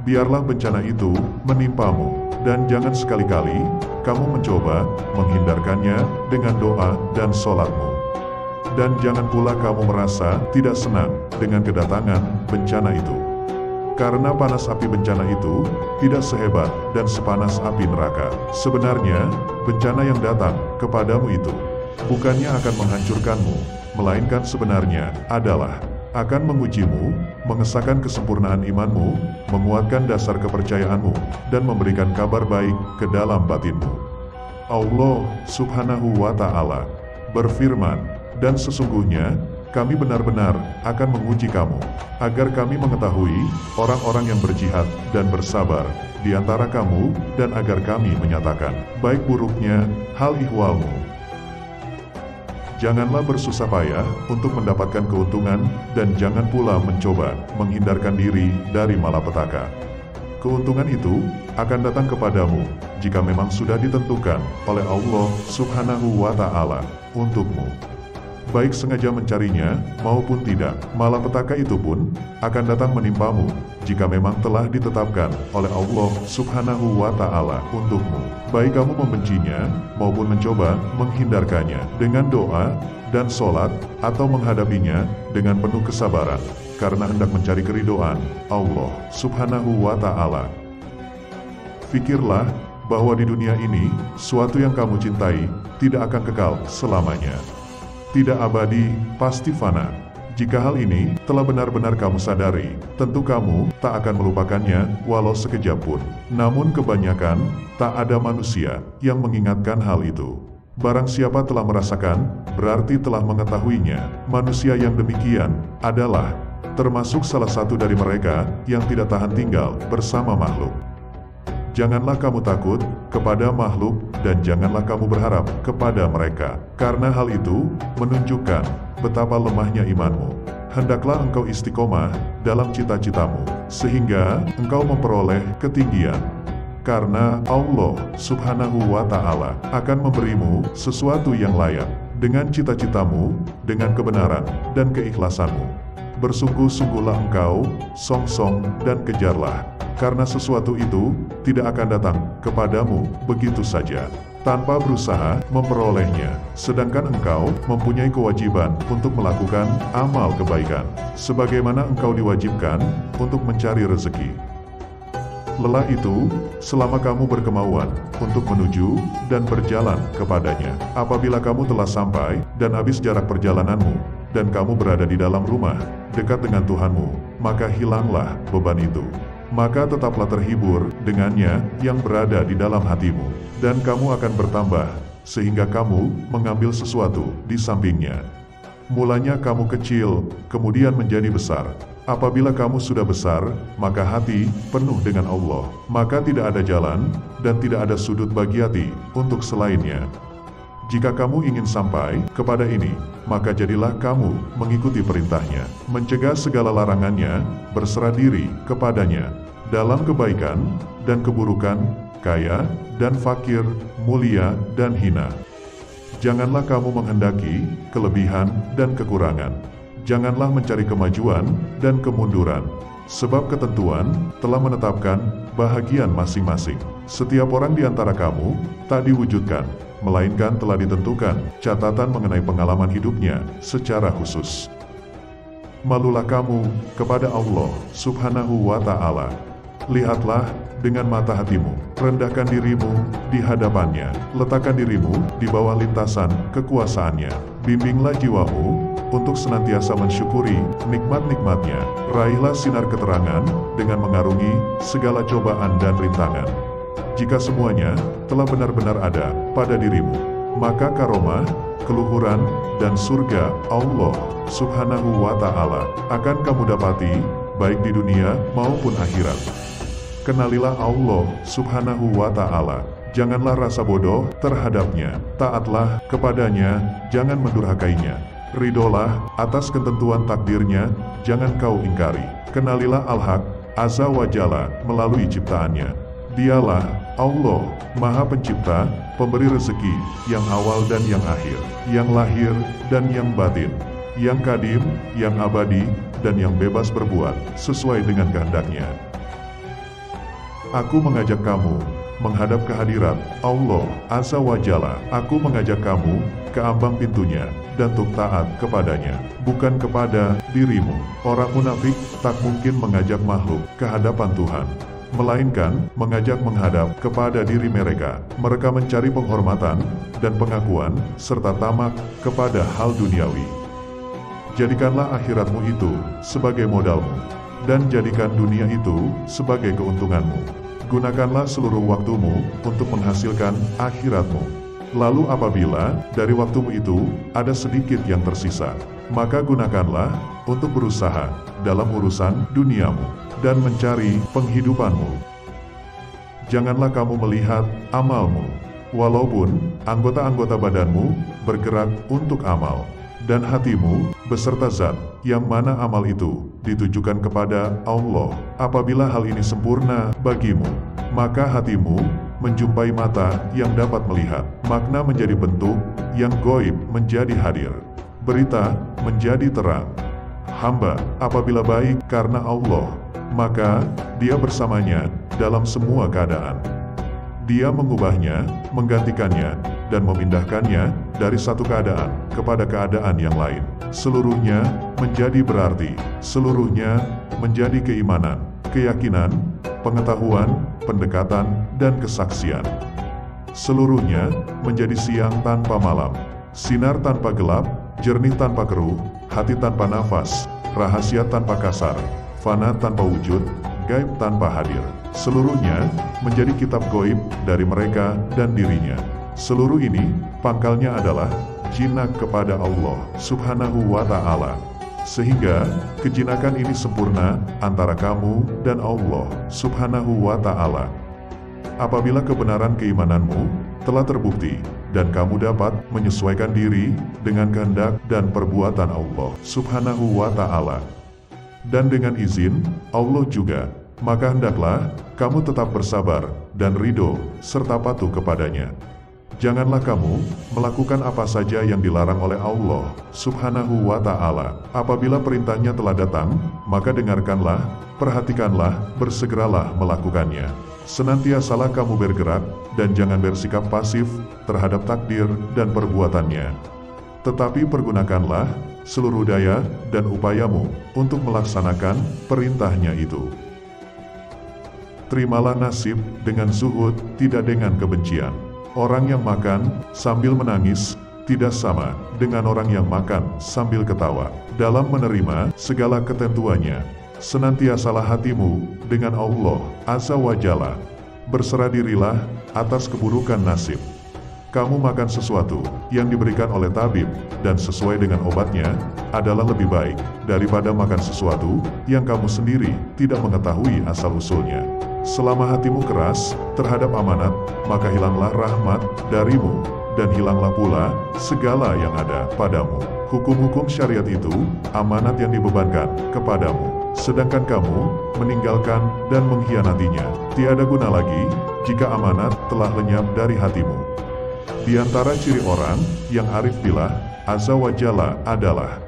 Biarlah bencana itu menimpamu, dan jangan sekali-kali kamu mencoba menghindarkannya dengan doa dan sholatmu. Dan jangan pula kamu merasa tidak senang dengan kedatangan bencana itu. Karena panas api bencana itu tidak sehebat dan sepanas api neraka. Sebenarnya, bencana yang datang kepadamu itu bukannya akan menghancurkanmu, melainkan sebenarnya adalah akan mengujimu, mengesahkan kesempurnaan imanmu, menguatkan dasar kepercayaanmu, dan memberikan kabar baik ke dalam batinmu. Allah Subhanahu wa Ta'ala berfirman, dan sesungguhnya kami benar-benar akan menguji kamu, agar kami mengetahui orang-orang yang berjihad dan bersabar di antara kamu, dan agar kami menyatakan baik buruknya hal ihwalmu. Janganlah bersusah payah untuk mendapatkan keuntungan, dan jangan pula mencoba menghindarkan diri dari malapetaka. Keuntungan itu akan datang kepadamu jika memang sudah ditentukan oleh Allah Subhanahu wa Ta'ala untukmu. Baik sengaja mencarinya maupun tidak, malapetaka itu pun akan datang menimpamu jika memang telah ditetapkan oleh Allah Subhanahu wa Ta'ala untukmu. Baik kamu membencinya maupun mencoba menghindarkannya dengan doa dan sholat, atau menghadapinya dengan penuh kesabaran karena hendak mencari keridhaan Allah Subhanahu wa Ta'ala. Fikirlah bahwa di dunia ini suatu yang kamu cintai tidak akan kekal selamanya. Tidak abadi, pasti fana. Jika hal ini telah benar-benar kamu sadari, tentu kamu tak akan melupakannya walau sekejap pun. Namun kebanyakan, tak ada manusia yang mengingatkan hal itu. Barang siapa telah merasakan, berarti telah mengetahuinya. Manusia yang demikian adalah termasuk salah satu dari mereka yang tidak tahan tinggal bersama makhluk. Janganlah kamu takut kepada makhluk, dan janganlah kamu berharap kepada mereka, karena hal itu menunjukkan betapa lemahnya imanmu. Hendaklah engkau istiqomah dalam cita-citamu, sehingga engkau memperoleh ketinggian. Karena Allah Subhanahu wa Ta'ala akan memberimu sesuatu yang layak dengan cita-citamu, dengan kebenaran dan keikhlasanmu. Bersungguh-sungguhlah engkau, song-song dan kejarlah, karena sesuatu itu tidak akan datang kepadamu begitu saja, tanpa berusaha memperolehnya. Sedangkan engkau mempunyai kewajiban untuk melakukan amal kebaikan, sebagaimana engkau diwajibkan untuk mencari rezeki. Lelah itu, selama kamu berkemauan untuk menuju dan berjalan kepadanya. Apabila kamu telah sampai dan habis jarak perjalananmu, dan kamu berada di dalam rumah, dekat dengan Tuhanmu, maka hilanglah beban itu. Maka tetaplah terhibur dengannya yang berada di dalam hatimu, dan kamu akan bertambah, sehingga kamu mengambil sesuatu di sampingnya. Mulanya kamu kecil, kemudian menjadi besar. Apabila kamu sudah besar, maka hati penuh dengan Allah, maka tidak ada jalan, dan tidak ada sudut bagi hati untuk selainnya. Jika kamu ingin sampai kepada ini, maka jadilah kamu mengikuti perintahnya, mencegah segala larangannya, berserah diri kepadanya, dalam kebaikan dan keburukan, kaya dan fakir, mulia dan hina. Janganlah kamu menghendaki kelebihan dan kekurangan. Janganlah mencari kemajuan dan kemunduran, sebab ketentuan telah menetapkan bahagian masing-masing. Setiap orang di antara kamu tak diwujudkan, melainkan telah ditentukan catatan mengenai pengalaman hidupnya secara khusus. Malulah kamu kepada Allah Subhanahu wa Ta'ala. Lihatlah dengan mata hatimu, rendahkan dirimu di hadapannya, letakkan dirimu di bawah lintasan kekuasaannya. Bimbinglah jiwamu untuk senantiasa mensyukuri nikmat-nikmatnya. Raihlah sinar keterangan dengan mengarungi segala cobaan dan rintangan. Jika semuanya telah benar-benar ada pada dirimu, maka karomah, keluhuran, dan surga Allah Subhanahu wa Ta'ala akan kamu dapati baik di dunia maupun akhirat. Kenalilah Allah Subhanahu wa Ta'ala janganlah rasa bodoh terhadapnya. Taatlah kepadanya, jangan mendurhakainya. Ridolah atas ketentuan takdirnya, jangan kau ingkari. Kenalilah Al-Haq Azza wa Jalla melalui ciptaannya. Dialah Allah, Maha Pencipta, pemberi rezeki yang awal dan yang akhir, yang lahir dan yang batin, yang kadim, yang abadi, dan yang bebas berbuat sesuai dengan kehendaknya. Aku mengajak kamu menghadap kehadirat Allah Azza wa Jalla. Aku mengajak kamu ke ambang pintunya dan untuk taat kepadanya, bukan kepada dirimu. Orang munafik tak mungkin mengajak makhluk ke hadapan Tuhan, melainkan mengajak menghadap kepada diri mereka. Mereka mencari penghormatan dan pengakuan serta tamak kepada hal duniawi. Jadikanlah akhiratmu itu sebagai modalmu, dan jadikan dunia itu sebagai keuntunganmu. Gunakanlah seluruh waktumu untuk menghasilkan akhiratmu. Lalu apabila dari waktumu itu ada sedikit yang tersisa, maka gunakanlah untuk berusaha dalam urusan duniamu dan mencari penghidupanmu. Janganlah kamu melihat amalmu, walaupun anggota-anggota badanmu bergerak untuk amal, dan hatimu beserta zat yang mana amal itu ditujukan kepada Allah. Apabila hal ini sempurna bagimu, maka hatimu menjumpai mata yang dapat melihat, makna menjadi bentuk yang goib menjadi hadir, berita menjadi terang. Hamba apabila baik karena Allah, maka dia bersamanya dalam semua keadaan. Dia mengubahnya, menggantikannya, dan memindahkannya dari satu keadaan kepada keadaan yang lain. Seluruhnya menjadi berarti, seluruhnya menjadi keimanan, keyakinan, pengetahuan, pendekatan, dan kesaksian. Seluruhnya menjadi siang tanpa malam, sinar tanpa gelap, jernih tanpa keruh, hati tanpa nafas, rahasia tanpa kasar, fana tanpa wujud, gaib tanpa hadir. Seluruhnya menjadi kitab goib dari mereka dan dirinya. Seluruh ini pangkalnya adalah jinak kepada Allah Subhanahu wa Ta'ala, sehingga kejinakan ini sempurna antara kamu dan Allah Subhanahu wa Ta'ala. Apabila kebenaran keimananmu telah terbukti dan kamu dapat menyesuaikan diri dengan kehendak dan perbuatan Allah Subhanahu wa Ta'ala, dan dengan izin Allah juga, maka hendaklah kamu tetap bersabar dan ridho serta patuh kepadanya. Janganlah kamu melakukan apa saja yang dilarang oleh Allah Subhanahu wa Ta'ala. Apabila perintahnya telah datang, maka dengarkanlah, perhatikanlah, bersegeralah melakukannya. Senantiasalah kamu bergerak dan jangan bersikap pasif terhadap takdir dan perbuatannya. Tetapi pergunakanlah seluruh daya dan upayamu untuk melaksanakan perintahnya itu. Terimalah nasib dengan zuhud, tidak dengan kebencian. Orang yang makan sambil menangis tidak sama dengan orang yang makan sambil ketawa. Dalam menerima segala ketentuannya, senantiasalah hatimu dengan Allah Azza wa Jalla. Berserah dirilah atas keburukan nasib. Kamu makan sesuatu yang diberikan oleh tabib dan sesuai dengan obatnya adalah lebih baik daripada makan sesuatu yang kamu sendiri tidak mengetahui asal-usulnya. Selama hatimu keras terhadap amanat, maka hilanglah rahmat darimu, dan hilanglah pula segala yang ada padamu. Hukum-hukum syariat itu amanat yang dibebankan kepadamu, sedangkan kamu meninggalkan dan mengkhianatinya. Tiada guna lagi jika amanat telah lenyap dari hatimu. Di antara ciri orang yang arif billah Azza wa Jalla adalah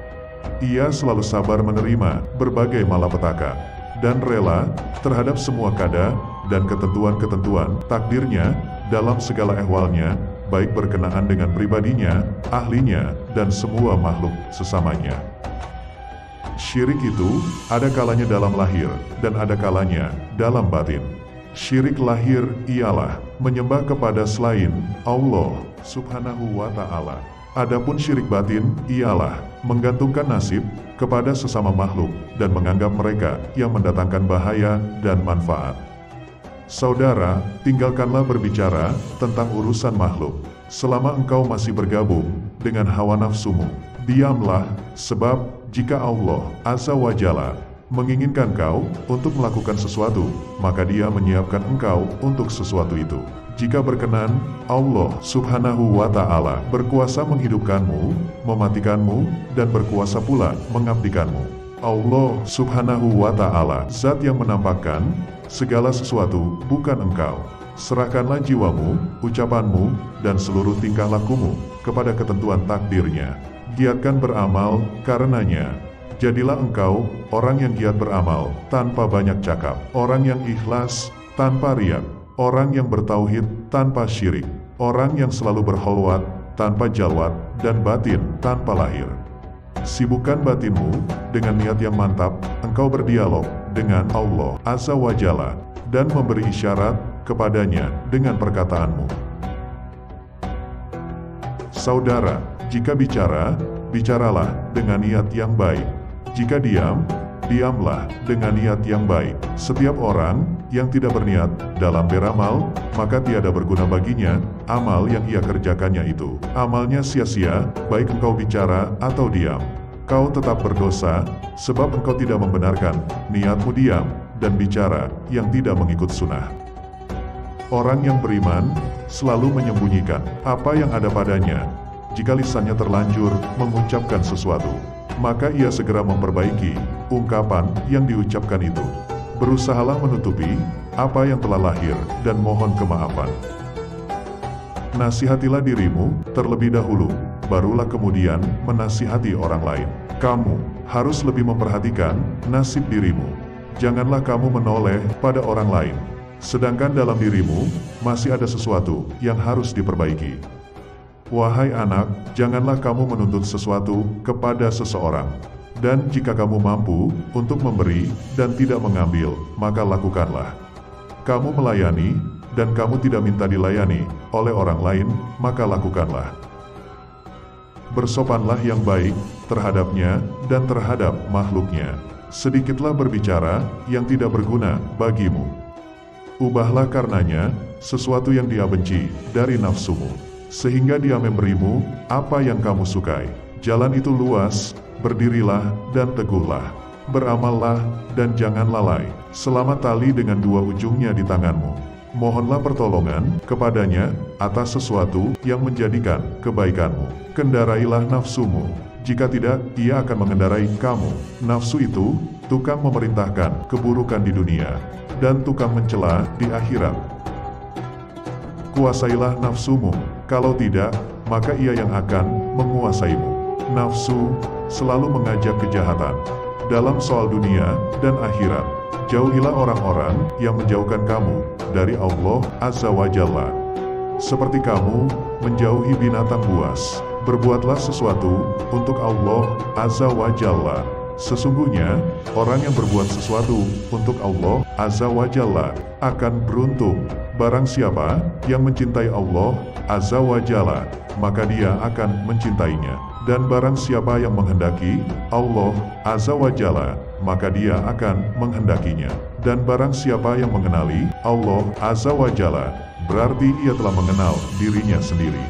ia selalu sabar menerima berbagai malapetaka dan rela terhadap semua kada dan ketentuan-ketentuan takdirnya dalam segala ehwalnya, baik berkenaan dengan pribadinya, ahlinya, dan semua makhluk sesamanya. Syirik itu ada kalanya dalam lahir dan ada kalanya dalam batin. Syirik lahir ialah menyembah kepada selain Allah Subhanahu wa Ta'ala. Adapun syirik batin ialah menggantungkan nasib kepada sesama makhluk dan menganggap mereka yang mendatangkan bahaya dan manfaat. Saudara, tinggalkanlah berbicara tentang urusan makhluk selama engkau masih bergabung dengan hawa nafsumu. Diamlah, sebab jika Allah Azza wa Jalla menginginkan kau untuk melakukan sesuatu, maka Dia menyiapkan engkau untuk sesuatu itu. Jika berkenan, Allah Subhanahu wa Ta'ala berkuasa menghidupkanmu, mematikanmu, dan berkuasa pula mengabdikanmu. Allah Subhanahu wa Ta'ala, zat yang menampakkan segala sesuatu, bukan engkau. Serahkanlah jiwamu, ucapanmu, dan seluruh tingkah lakumu kepada ketentuan takdirnya. Giatkan beramal karenanya. Jadilah engkau orang yang giat beramal tanpa banyak cakap, orang yang ikhlas tanpa riak, orang yang bertauhid tanpa syirik, orang yang selalu berkholwat tanpa jalwat, dan batin tanpa lahir. Sibukkan batinmu dengan niat yang mantap, engkau berdialog dengan Allah Azza wa Jalla dan memberi isyarat kepadanya dengan perkataanmu. Saudara, jika bicara, bicaralah dengan niat yang baik. Jika diam, diamlah dengan niat yang baik. Setiap orang yang tidak berniat dalam beramal, maka tiada berguna baginya amal yang ia kerjakannya itu. Amalnya sia-sia, baik engkau bicara atau diam. Kau tetap berdosa, sebab engkau tidak membenarkan niatmu diam dan bicara yang tidak mengikut sunnah. Orang yang beriman selalu menyembunyikan apa yang ada padanya. Jika lisannya terlanjur mengucapkan sesuatu, maka ia segera memperbaiki ungkapan yang diucapkan itu. Berusahalah menutupi apa yang telah lahir dan mohon kemaafan. Nasihatilah dirimu terlebih dahulu, barulah kemudian menasihati orang lain. Kamu harus lebih memperhatikan nasib dirimu. Janganlah kamu menoleh pada orang lain, sedangkan dalam dirimu masih ada sesuatu yang harus diperbaiki. Wahai anak, janganlah kamu menuntut sesuatu kepada seseorang. Dan jika kamu mampu untuk memberi dan tidak mengambil, maka lakukanlah. Kamu melayani dan kamu tidak minta dilayani oleh orang lain, maka lakukanlah. Bersopanlah yang baik terhadapnya dan terhadap makhluknya. Sedikitlah berbicara yang tidak berguna bagimu. Ubahlah karenanya sesuatu yang dia benci dari nafsumu, sehingga dia memberimu apa yang kamu sukai. Jalan itu luas, berdirilah dan teguhlah. Beramallah dan jangan lalai, selama tali dengan dua ujungnya di tanganmu. Mohonlah pertolongan kepadanya atas sesuatu yang menjadikan kebaikanmu. Kendarailah nafsumu, jika tidak, ia akan mengendarai kamu. Nafsu itu tukang memerintahkan keburukan di dunia, dan tukang mencela di akhirat. Kuasailah nafsumu, kalau tidak, maka ia yang akan menguasaimu. Nafsu selalu mengajak kejahatan dalam soal dunia dan akhirat. Jauhilah orang-orang yang menjauhkan kamu dari Allah Azza wa Jalla, seperti kamu menjauhi binatang buas. Berbuatlah sesuatu untuk Allah Azza wa Jalla. Sesungguhnya, orang yang berbuat sesuatu untuk Allah Azza wa Jalla akan beruntung. Barang siapa yang mencintai Allah Azza wa Jalla, maka dia akan mencintainya. Dan barang siapa yang menghendaki Allah Azza wa Jalla, maka dia akan menghendakinya. Dan barang siapa yang mengenali Allah Azza wa Jalla, berarti ia telah mengenal dirinya sendiri.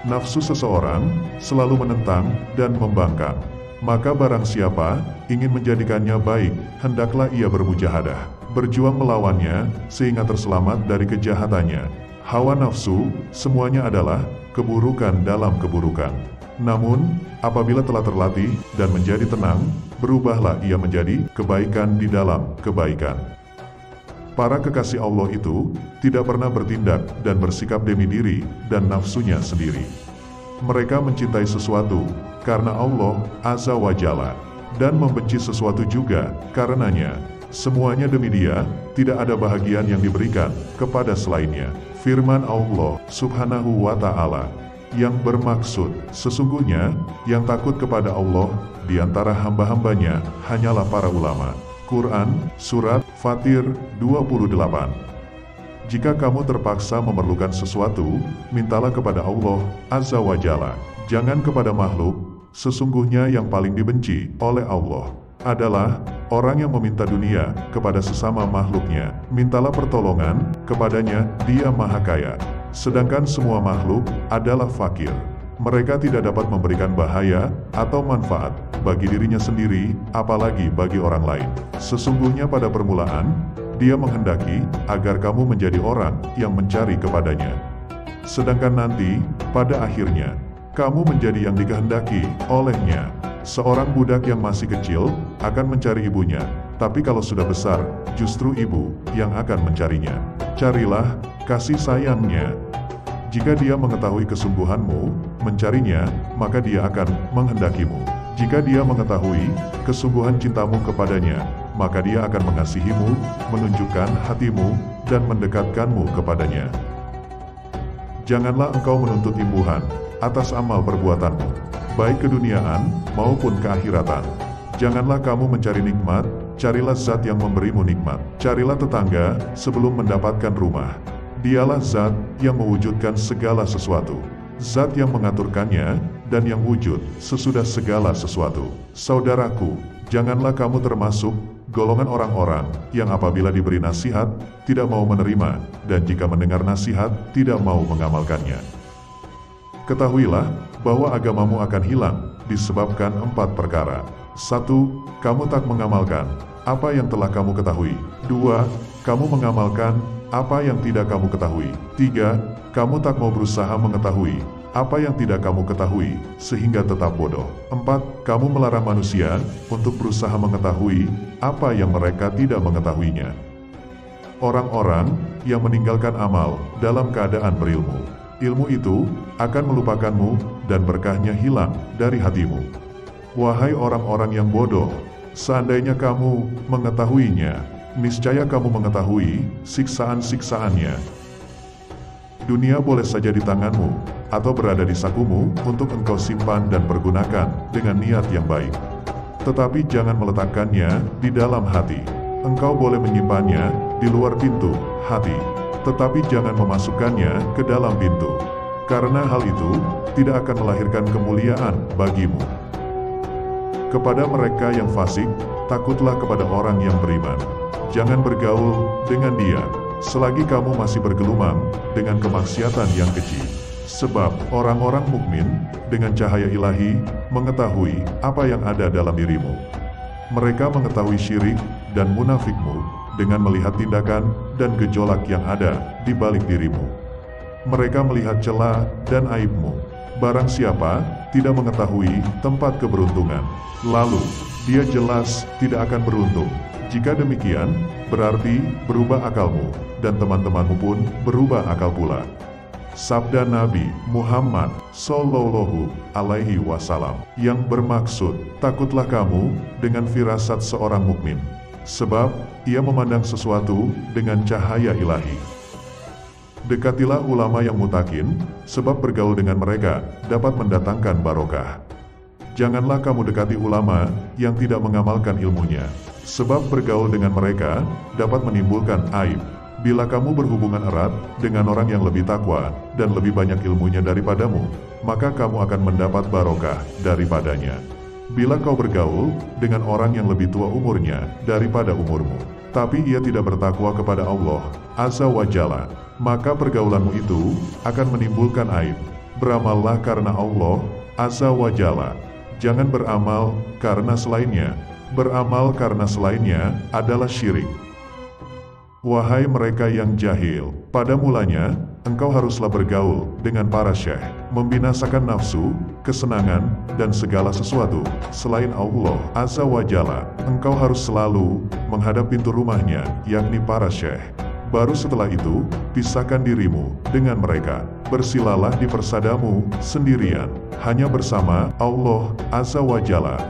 Nafsu seseorang selalu menentang dan membangkang. Maka barang siapa ingin menjadikannya baik, hendaklah ia bermujahadah, berjuang melawannya sehingga terselamat dari kejahatannya. Hawa nafsu semuanya adalah keburukan dalam keburukan. Namun, apabila telah terlatih dan menjadi tenang, berubahlah ia menjadi kebaikan di dalam kebaikan. Para kekasih Allah itu tidak pernah bertindak dan bersikap demi diri dan nafsunya sendiri. Mereka mencintai sesuatu karena Allah Azza wa Jalla, dan membenci sesuatu juga karenanya. Semuanya demi Dia, tidak ada bahagian yang diberikan kepada selainnya. Firman Allah Subhanahu wa Ta'ala yang bermaksud, sesungguhnya yang takut kepada Allah di antara hamba-hambanya hanyalah para ulama. Quran Surat Fatir 28. Jika kamu terpaksa memerlukan sesuatu, mintalah kepada Allah Azza wa Jalla, jangan kepada makhluk. Sesungguhnya yang paling dibenci oleh Allah adalah orang yang meminta dunia kepada sesama makhluknya. Mintalah pertolongan kepadanya, Dia Maha Kaya. Sedangkan semua makhluk adalah fakir. Mereka tidak dapat memberikan bahaya atau manfaat bagi dirinya sendiri, apalagi bagi orang lain. Sesungguhnya pada permulaan, Dia menghendaki agar kamu menjadi orang yang mencari kepadanya. Sedangkan nanti, pada akhirnya, kamu menjadi yang dikehendaki olehnya. Seorang budak yang masih kecil akan mencari ibunya, tapi kalau sudah besar, justru ibu yang akan mencarinya. Carilah kasih sayangnya. Jika dia mengetahui kesungguhanmu mencarinya, maka dia akan menghendakimu. Jika dia mengetahui kesungguhan cintamu kepadanya, maka dia akan mengasihimu, menunjukkan hatimu, dan mendekatkanmu kepadanya. Janganlah engkau menuntut imbuhan atas amal perbuatanmu, baik keduniaan maupun keakhiratan. Janganlah kamu mencari nikmat, carilah zat yang memberimu nikmat. Carilah tetangga sebelum mendapatkan rumah. Dialah zat yang mewujudkan segala sesuatu, zat yang mengaturkannya, dan yang wujud sesudah segala sesuatu. Saudaraku, janganlah kamu termasuk golongan orang-orang yang apabila diberi nasihat, tidak mau menerima, dan jika mendengar nasihat, tidak mau mengamalkannya. Ketahuilah bahwa agamamu akan hilang disebabkan 4 perkara. 1. Kamu tak mengamalkan apa yang telah kamu ketahui. 2. Kamu mengamalkan apa yang tidak kamu ketahui. 3. Kamu tak mau berusaha mengetahui apa yang tidak kamu ketahui, sehingga tetap bodoh. 4. Kamu melarang manusia untuk berusaha mengetahui apa yang mereka tidak mengetahuinya. Orang-orang yang meninggalkan amal dalam keadaan berilmu, ilmu itu akan melupakanmu dan berkahnya hilang dari hatimu. Wahai orang-orang yang bodoh, seandainya kamu mengetahuinya, niscaya kamu mengetahui siksaan-siksaannya. Dunia boleh saja di tanganmu, atau berada di sakumu untuk engkau simpan dan pergunakan dengan niat yang baik. Tetapi jangan meletakkannya di dalam hati. Engkau boleh menyimpannya di luar pintu hati, tetapi jangan memasukkannya ke dalam pintu, karena hal itu tidak akan melahirkan kemuliaan bagimu. Kepada mereka yang fasik, takutlah kepada orang yang beriman. Jangan bergaul dengan dia selagi kamu masih bergelumang dengan kemaksiatan yang keji. Sebab orang-orang mukmin dengan cahaya ilahi mengetahui apa yang ada dalam dirimu. Mereka mengetahui syirik dan munafikmu dengan melihat tindakan dan gejolak yang ada di balik dirimu. Mereka melihat celah dan aibmu. Barang siapa tidak mengetahui tempat keberuntungan, lalu dia jelas tidak akan beruntung. Jika demikian, berarti berubah akalmu, dan teman-temanmu pun berubah akal pula. Sabda Nabi Muhammad Sallallahu Alaihi Wasallam yang bermaksud, takutlah kamu dengan firasat seorang mukmin, sebab ia memandang sesuatu dengan cahaya ilahi. Dekatilah ulama yang mutakin, sebab bergaul dengan mereka dapat mendatangkan barokah. Janganlah kamu dekati ulama yang tidak mengamalkan ilmunya, sebab bergaul dengan mereka dapat menimbulkan aib. Bila kamu berhubungan erat dengan orang yang lebih takwa dan lebih banyak ilmunya daripadamu, maka kamu akan mendapat barokah daripadanya. Bila kau bergaul dengan orang yang lebih tua umurnya daripada umurmu, tapi ia tidak bertakwa kepada Allah Azza wa Jalla, maka pergaulanmu itu akan menimbulkan aib. Beramallah karena Allah Azza wa Jalla. Jangan beramal karena selainnya. Beramal karena selainnya adalah syirik. Wahai mereka yang jahil, pada mulanya, engkau haruslah bergaul dengan para syekh, membinasakan nafsu, kesenangan, dan segala sesuatu selain Allah Azza wa Jalla. Engkau harus selalu menghadap pintu rumahnya, yakni para syekh. Baru setelah itu, pisahkan dirimu dengan mereka. Bersilalah di persadamu sendirian, hanya bersama Allah Azza wa Jalla.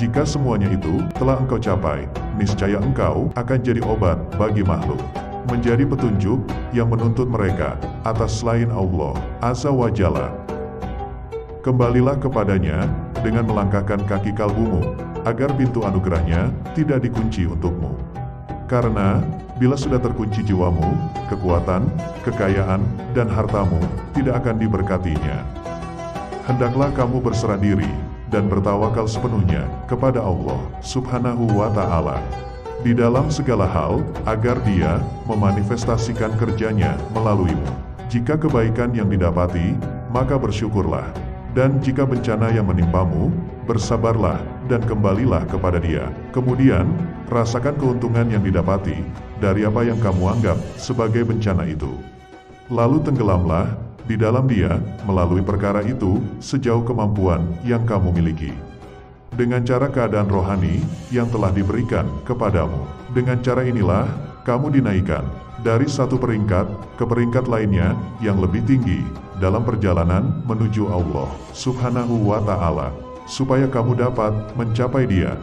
Jika semuanya itu telah engkau capai, niscaya engkau akan jadi obat bagi makhluk, menjadi petunjuk yang menuntut mereka atas selain Allah Azza wa Jalla. Kembalilah kepadanya dengan melangkahkan kaki kalbumu, agar pintu anugerahnya tidak dikunci untukmu. Karena bila sudah terkunci jiwamu, kekuatan, kekayaan, dan hartamu tidak akan diberkatinya. Hendaklah kamu berserah diri dan bertawakal sepenuhnya kepada Allah Subhanahu wa Ta'ala di dalam segala hal, agar Dia memanifestasikan kerjanya melaluimu. Jika kebaikan yang didapati, maka bersyukurlah, dan jika bencana yang menimpamu, bersabarlah dan kembalilah kepada Dia. Kemudian, rasakan keuntungan yang didapati dari apa yang kamu anggap sebagai bencana itu. Lalu tenggelamlah di dalam dia melalui perkara itu sejauh kemampuan yang kamu miliki. Dengan cara keadaan rohani yang telah diberikan kepadamu. Dengan cara inilah kamu dinaikkan dari satu peringkat ke peringkat lainnya yang lebih tinggi dalam perjalanan menuju Allah Subhanahu wa Ta'ala, supaya kamu dapat mencapai Dia.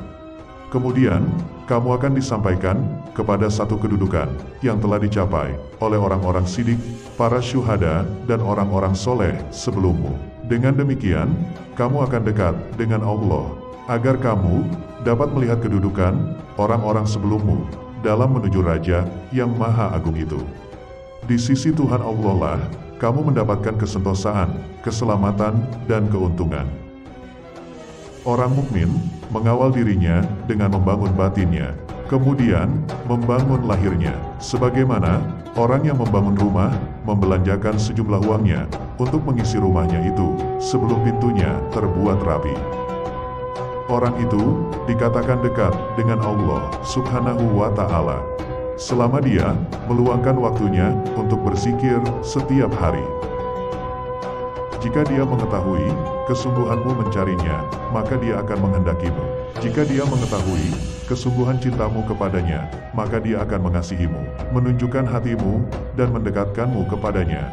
Kemudian, kamu akan disampaikan kepada satu kedudukan yang telah dicapai oleh orang-orang sidik, para syuhada, dan orang-orang soleh sebelummu. Dengan demikian, kamu akan dekat dengan Allah, agar kamu dapat melihat kedudukan orang-orang sebelummu dalam menuju Raja yang Maha Agung itu. Di sisi Tuhan Allah lah, kamu mendapatkan kesentosaan, keselamatan, dan keuntungan. Orang mukmin mengawal dirinya dengan membangun batinnya, kemudian membangun lahirnya. Sebagaimana orang yang membangun rumah membelanjakan sejumlah uangnya untuk mengisi rumahnya itu sebelum pintunya terbuat rapi. Orang itu dikatakan dekat dengan Allah Subhanahu wa Ta'ala selama dia meluangkan waktunya untuk berzikir setiap hari. Jika dia mengetahui kesungguhanmu mencarinya, maka dia akan menghendakimu. Jika dia mengetahui kesungguhan cintamu kepadanya, maka dia akan mengasihimu, menunjukkan hatimu, dan mendekatkanmu kepadanya.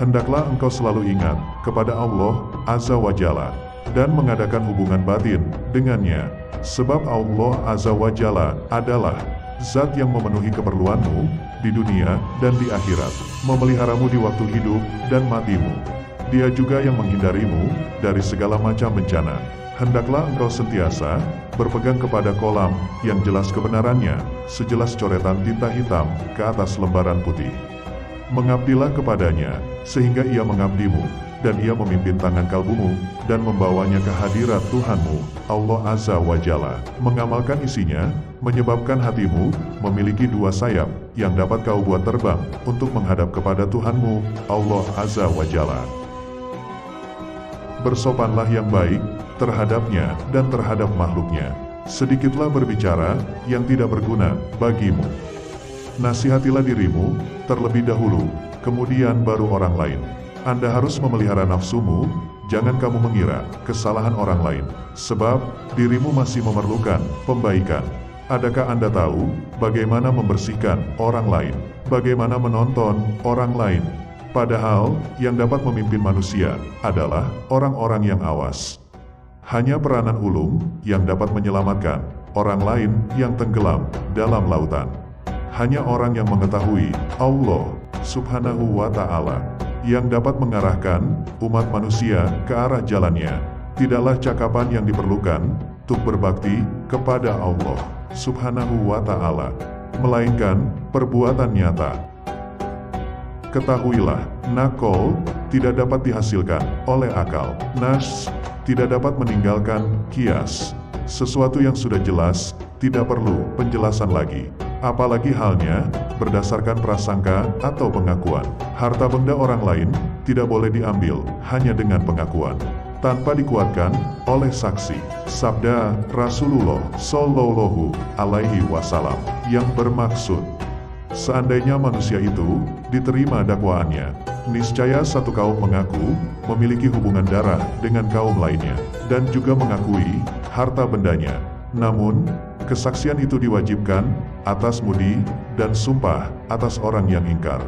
Hendaklah engkau selalu ingat kepada Allah Azza wa Jalla dan mengadakan hubungan batin dengannya, sebab Allah Azza wa Jalla adalah Zat yang memenuhi keperluanmu di dunia dan di akhirat, memeliharamu di waktu hidup dan matimu. Dia juga yang menghindarimu dari segala macam bencana. Hendaklah engkau sentiasa berpegang kepada kolam yang jelas kebenarannya, sejelas coretan tinta hitam ke atas lembaran putih. Mengabdilah kepadanya, sehingga ia mengabdimu, dan ia memimpin tangan kalbumu, dan membawanya ke hadirat Tuhanmu, Allah Azza wa Jalla. Mengamalkan isinya, menyebabkan hatimu memiliki dua sayap, yang dapat kau buat terbang, untuk menghadap kepada Tuhanmu, Allah Azza wa Jalla. Bersopanlah yang baik terhadapnya dan terhadap makhluknya. Sedikitlah berbicara yang tidak berguna bagimu. Nasihatilah dirimu terlebih dahulu, kemudian baru orang lain. Anda harus memelihara nafsumu, jangan kamu mengira kesalahan orang lain, sebab dirimu masih memerlukan pembaikan. Adakah Anda tahu bagaimana membersihkan orang lain, bagaimana menonton orang lain? Padahal yang dapat memimpin manusia adalah orang-orang yang awas. Hanya peranan ulung yang dapat menyelamatkan orang lain yang tenggelam dalam lautan. Hanya orang yang mengetahui Allah Subhanahu wa Ta'ala yang dapat mengarahkan umat manusia ke arah jalannya. Tidaklah cakapan yang diperlukan untuk berbakti kepada Allah Subhanahu wa Ta'ala, melainkan perbuatan nyata. Ketahuilah, nakol tidak dapat dihasilkan oleh akal. Nas tidak dapat meninggalkan kias. Sesuatu yang sudah jelas tidak perlu penjelasan lagi. Apalagi halnya berdasarkan prasangka atau pengakuan. Harta benda orang lain tidak boleh diambil hanya dengan pengakuan, tanpa dikuatkan oleh saksi. Sabda Rasulullah Shallallahu Alaihi Wasallam yang bermaksud, seandainya manusia itu diterima dakwaannya, niscaya satu kaum mengaku memiliki hubungan darah dengan kaum lainnya, dan juga mengakui harta bendanya. Namun, kesaksian itu diwajibkan atas mudi dan sumpah atas orang yang ingkar.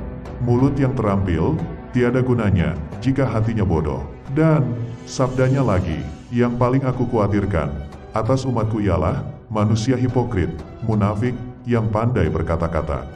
Mulut yang terampil tiada gunanya jika hatinya bodoh. Dan sabdanya lagi, yang paling aku khawatirkan atas umatku ialah manusia hipokrit, munafik yang pandai berkata-kata.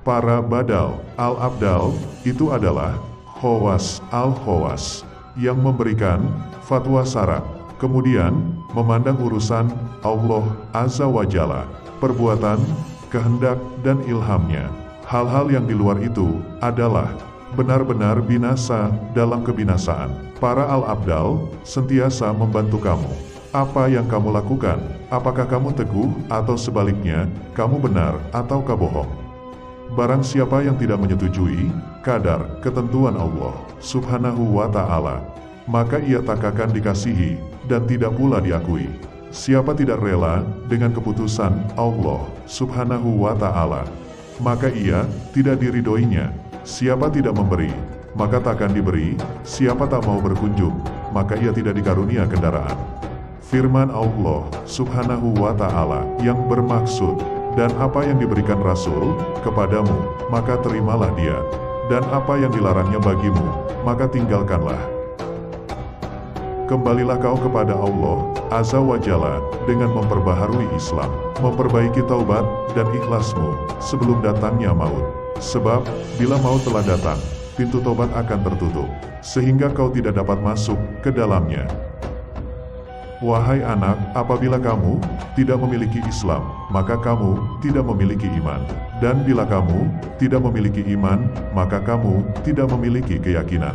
Para badal al-abdal itu adalah khawas al-khawas yang memberikan fatwa syarak, kemudian memandang urusan Allah Azza wa Jalla, perbuatan, kehendak, dan ilhamnya. Hal-hal yang di luar itu adalah benar-benar binasa dalam kebinasaan. Para al-abdal sentiasa membantu kamu. Apa yang kamu lakukan? Apakah kamu teguh atau sebaliknya, kamu benar ataukah bohong? Barang siapa yang tidak menyetujui kadar ketentuan Allah Subhanahu wa Ta'ala, maka ia tak akan dikasihi dan tidak pula diakui. siapa tidak rela dengan keputusan Allah Subhanahu wa Ta'ala, maka ia tidak diridhoinya. Siapa tidak memberi, maka takkan diberi. Siapa tak mau berkunjung, maka ia tidak dikarunia kendaraan. Firman Allah Subhanahu wa Ta'ala yang bermaksud, dan apa yang diberikan Rasul kepadamu, maka terimalah dia, dan apa yang dilarangnya bagimu, maka tinggalkanlah. Kembalilah kau kepada Allah Azza wa Jalla dengan memperbaharui Islam, memperbaiki taubat dan ikhlasmu sebelum datangnya maut. Sebab, bila maut telah datang, pintu taubat akan tertutup, sehingga kau tidak dapat masuk ke dalamnya. Wahai anak, apabila kamu tidak memiliki Islam, maka kamu tidak memiliki iman. Dan bila kamu tidak memiliki iman, maka kamu tidak memiliki keyakinan.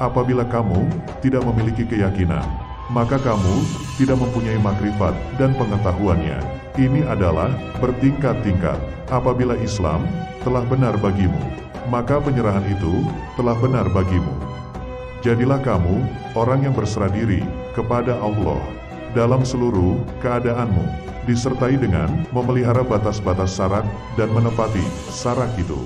Apabila kamu tidak memiliki keyakinan, maka kamu tidak mempunyai makrifat dan pengetahuannya. Ini adalah bertingkat-tingkat. Apabila Islam telah benar bagimu, maka penyerahan itu telah benar bagimu. Jadilah kamu orang yang berserah diri kepada Allah dalam seluruh keadaanmu, disertai dengan memelihara batas-batas syarat dan menepati syarat itu.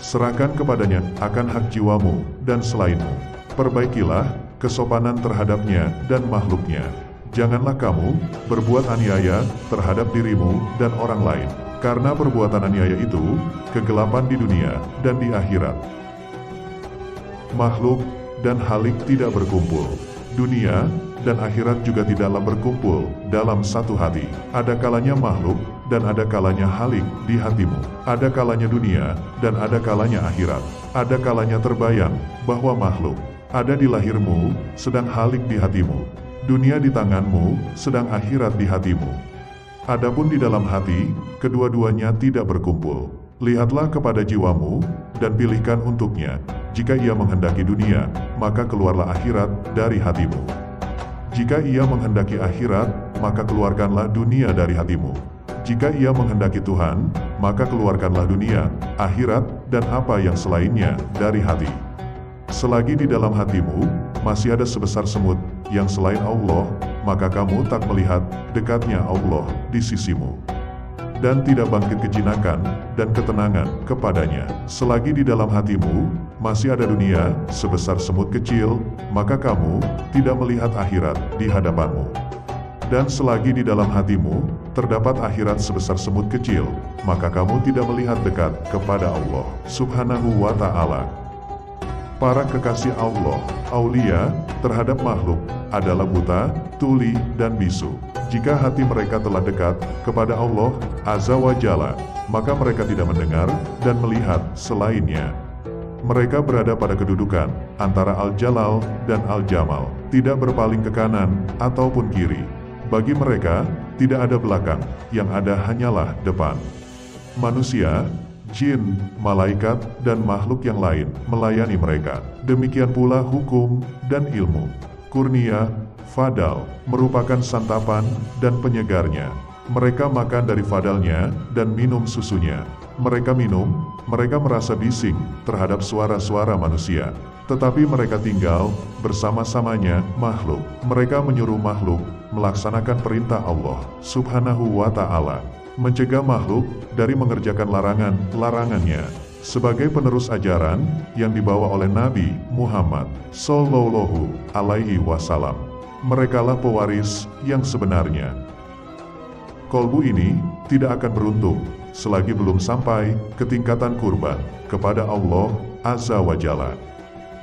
Serahkan kepadanya akan hak jiwamu dan selainmu. Perbaikilah kesopanan terhadapnya dan makhluknya. Janganlah kamu berbuat aniaya terhadap dirimu dan orang lain, karena perbuatan aniaya itu kegelapan di dunia dan di akhirat. Makhluk dan halik tidak berkumpul. Dunia dan akhirat juga tidaklah berkumpul dalam satu hati. Ada kalanya makhluk dan ada kalanya halik di hatimu. Ada kalanya dunia dan ada kalanya akhirat. Ada kalanya terbayang bahwa makhluk ada di lahirmu, sedang halik di hatimu. Dunia di tanganmu, sedang akhirat di hatimu. Adapun di dalam hati, kedua-duanya tidak berkumpul. Lihatlah kepada jiwamu dan pilihkan untuknya. Jika ia menghendaki dunia, maka keluarlah akhirat dari hatimu. Jika ia menghendaki akhirat, maka keluarkanlah dunia dari hatimu. Jika ia menghendaki Tuhan, maka keluarkanlah dunia, akhirat, dan apa yang selainnya dari hati. Selagi di dalam hatimu masih ada sebesar semut yang selain Allah, maka kamu tak melihat dekatnya Allah di sisimu, dan tidak bangkit kejinakan dan ketenangan kepadanya. Selagi di dalam hatimu masih ada dunia sebesar semut kecil, maka kamu tidak melihat akhirat di hadapanmu. Dan selagi di dalam hatimu terdapat akhirat sebesar semut kecil, maka kamu tidak melihat dekat kepada Allah Subhanahu wa Ta'ala. Para kekasih Allah, aulia, terhadap makhluk adalah buta, tuli, dan bisu. Jika hati mereka telah dekat kepada Allah Azza wa Jalla, maka mereka tidak mendengar dan melihat selainnya. Mereka berada pada kedudukan antara Al-Jalal dan Al-Jamal, tidak berpaling ke kanan ataupun kiri. Bagi mereka, tidak ada belakang, yang ada hanyalah depan. Manusia, jin, malaikat, dan makhluk yang lain melayani mereka. Demikian pula hukum dan ilmu, kurnia, fadal, merupakan santapan dan penyegarnya. Mereka makan dari fadalnya dan minum susunya. Mereka minum, mereka merasa bising terhadap suara-suara manusia. Tetapi mereka tinggal bersama-samanya makhluk. Mereka menyuruh makhluk melaksanakan perintah Allah Subhanahu wa Ta'ala, mencegah makhluk dari mengerjakan larangannya, sebagai penerus ajaran yang dibawa oleh Nabi Muhammad Sallallahu Alaihi Wasallam. Merekalah pewaris yang sebenarnya. Kolbu ini tidak akan beruntung selagi belum sampai ke tingkatan kurban kepada Allah Azza wa Jalla,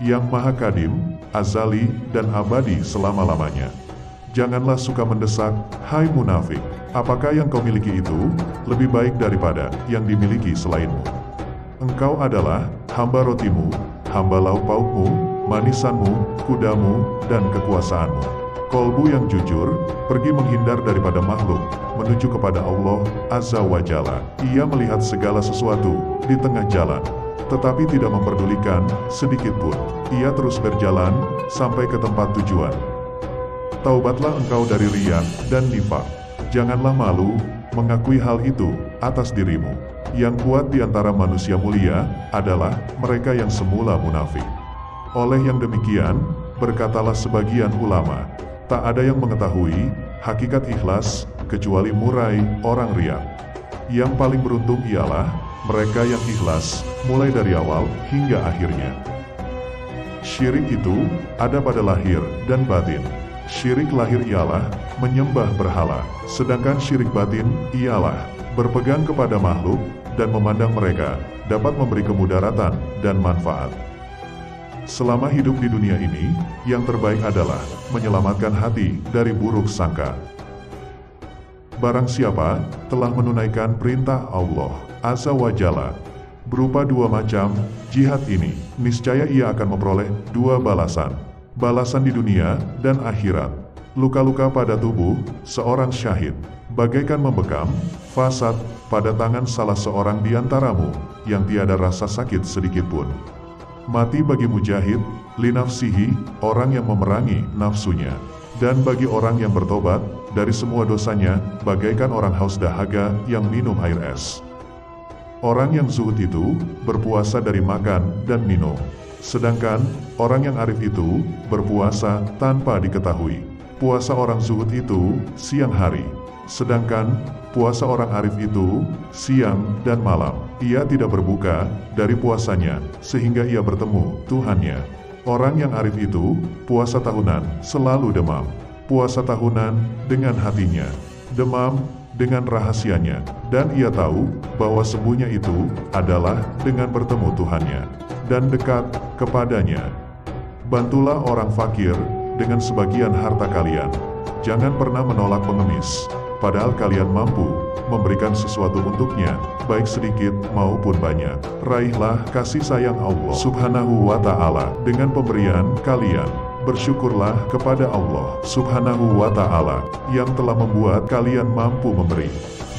yang Maha Kadim, azali, dan abadi selama-lamanya. Janganlah suka mendesak, hai munafik, apakah yang kau miliki itu lebih baik daripada yang dimiliki selainmu? Engkau adalah hamba rotimu, hamba lauk paukmu, manisanmu, kudamu, dan kekuasaanmu. Kolbu yang jujur pergi menghindar daripada makhluk menuju kepada Allah Azza wa Jalla. Ia melihat segala sesuatu di tengah jalan, tetapi tidak memperdulikan sedikit pun. Ia terus berjalan sampai ke tempat tujuan. Taubatlah engkau dari riya dan nifak. Janganlah malu mengakui hal itu atas dirimu. Yang kuat di antara manusia mulia adalah mereka yang semula munafik. Oleh yang demikian, berkatalah sebagian ulama, tak ada yang mengetahui hakikat ikhlas, kecuali murai orang riya. Yang paling beruntung ialah mereka yang ikhlas, mulai dari awal hingga akhirnya. Syirik itu ada pada lahir dan batin. Syirik lahir ialah menyembah berhala, sedangkan syirik batin ialah berpegang kepada makhluk dan memandang mereka dapat memberi kemudaratan dan manfaat. Selama hidup di dunia ini, yang terbaik adalah menyelamatkan hati dari buruk sangka. Barang siapa telah menunaikan perintah Allah Azza wa Jalla berupa dua macam jihad ini, niscaya ia akan memperoleh dua balasan. Balasan di dunia dan akhirat. Luka-luka pada tubuh seorang syahid bagaikan membekam fasad pada tangan salah seorang di antaramu yang tiada rasa sakit sedikitpun. Mati bagi mujahid, linafsihi, orang yang memerangi nafsunya. Dan bagi orang yang bertobat dari semua dosanya, bagaikan orang haus dahaga yang minum air es. Orang yang zuhud itu berpuasa dari makan dan minum. Sedangkan orang yang arif itu berpuasa tanpa diketahui. Puasa orang zuhud itu siang hari. Sedangkan puasa orang arif itu siang dan malam. Ia tidak berbuka dari puasanya sehingga ia bertemu Tuhannya. Orang yang arif itu puasa tahunan selalu demam. Puasa tahunan dengan hatinya. Demam dengan rahasianya. Dan ia tahu bahwa sembuhnya itu adalah dengan bertemu Tuhannya dan dekat kepadanya. Bantulah orang fakir dengan sebagian harta kalian. Jangan pernah menolak pengemis, padahal kalian mampu memberikan sesuatu untuknya, baik sedikit maupun banyak. Raihlah kasih sayang Allah Subhanahu wa Ta'ala dengan pemberian kalian. Bersyukurlah kepada Allah Subhanahu wa Ta'ala yang telah membuat kalian mampu memberi.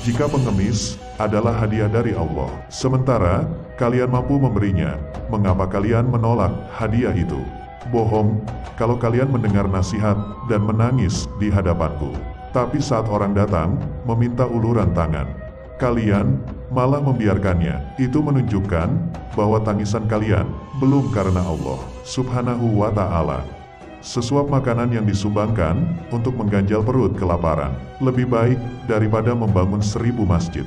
Jika pengemis adalah hadiah dari Allah, sementara kalian mampu memberinya, mengapa kalian menolak hadiah itu? Bohong kalau kalian mendengar nasihat dan menangis di hadapanku. Tapi saat orang datang meminta uluran tangan, kalian malah membiarkannya. Itu menunjukkan bahwa tangisan kalian belum karena Allah Subhanahu wa Ta'ala. Sesuap makanan yang disumbangkan untuk mengganjal perut kelaparan lebih baik daripada membangun 1000 masjid.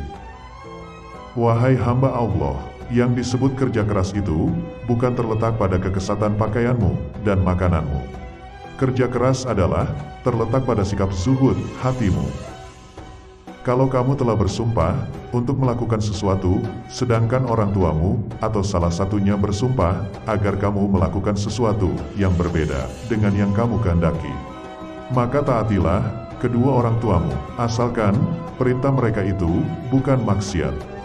Wahai hamba Allah, yang disebut kerja keras itu bukan terletak pada kekesatan pakaianmu dan makananmu. Kerja keras adalah terletak pada sikap zuhud hatimu. Kalau kamu telah bersumpah untuk melakukan sesuatu, sedangkan orang tuamu atau salah satunya bersumpah agar kamu melakukan sesuatu yang berbeda dengan yang kamu kehendaki, maka taatilah kedua orang tuamu, asalkan perintah mereka itu bukan maksiat.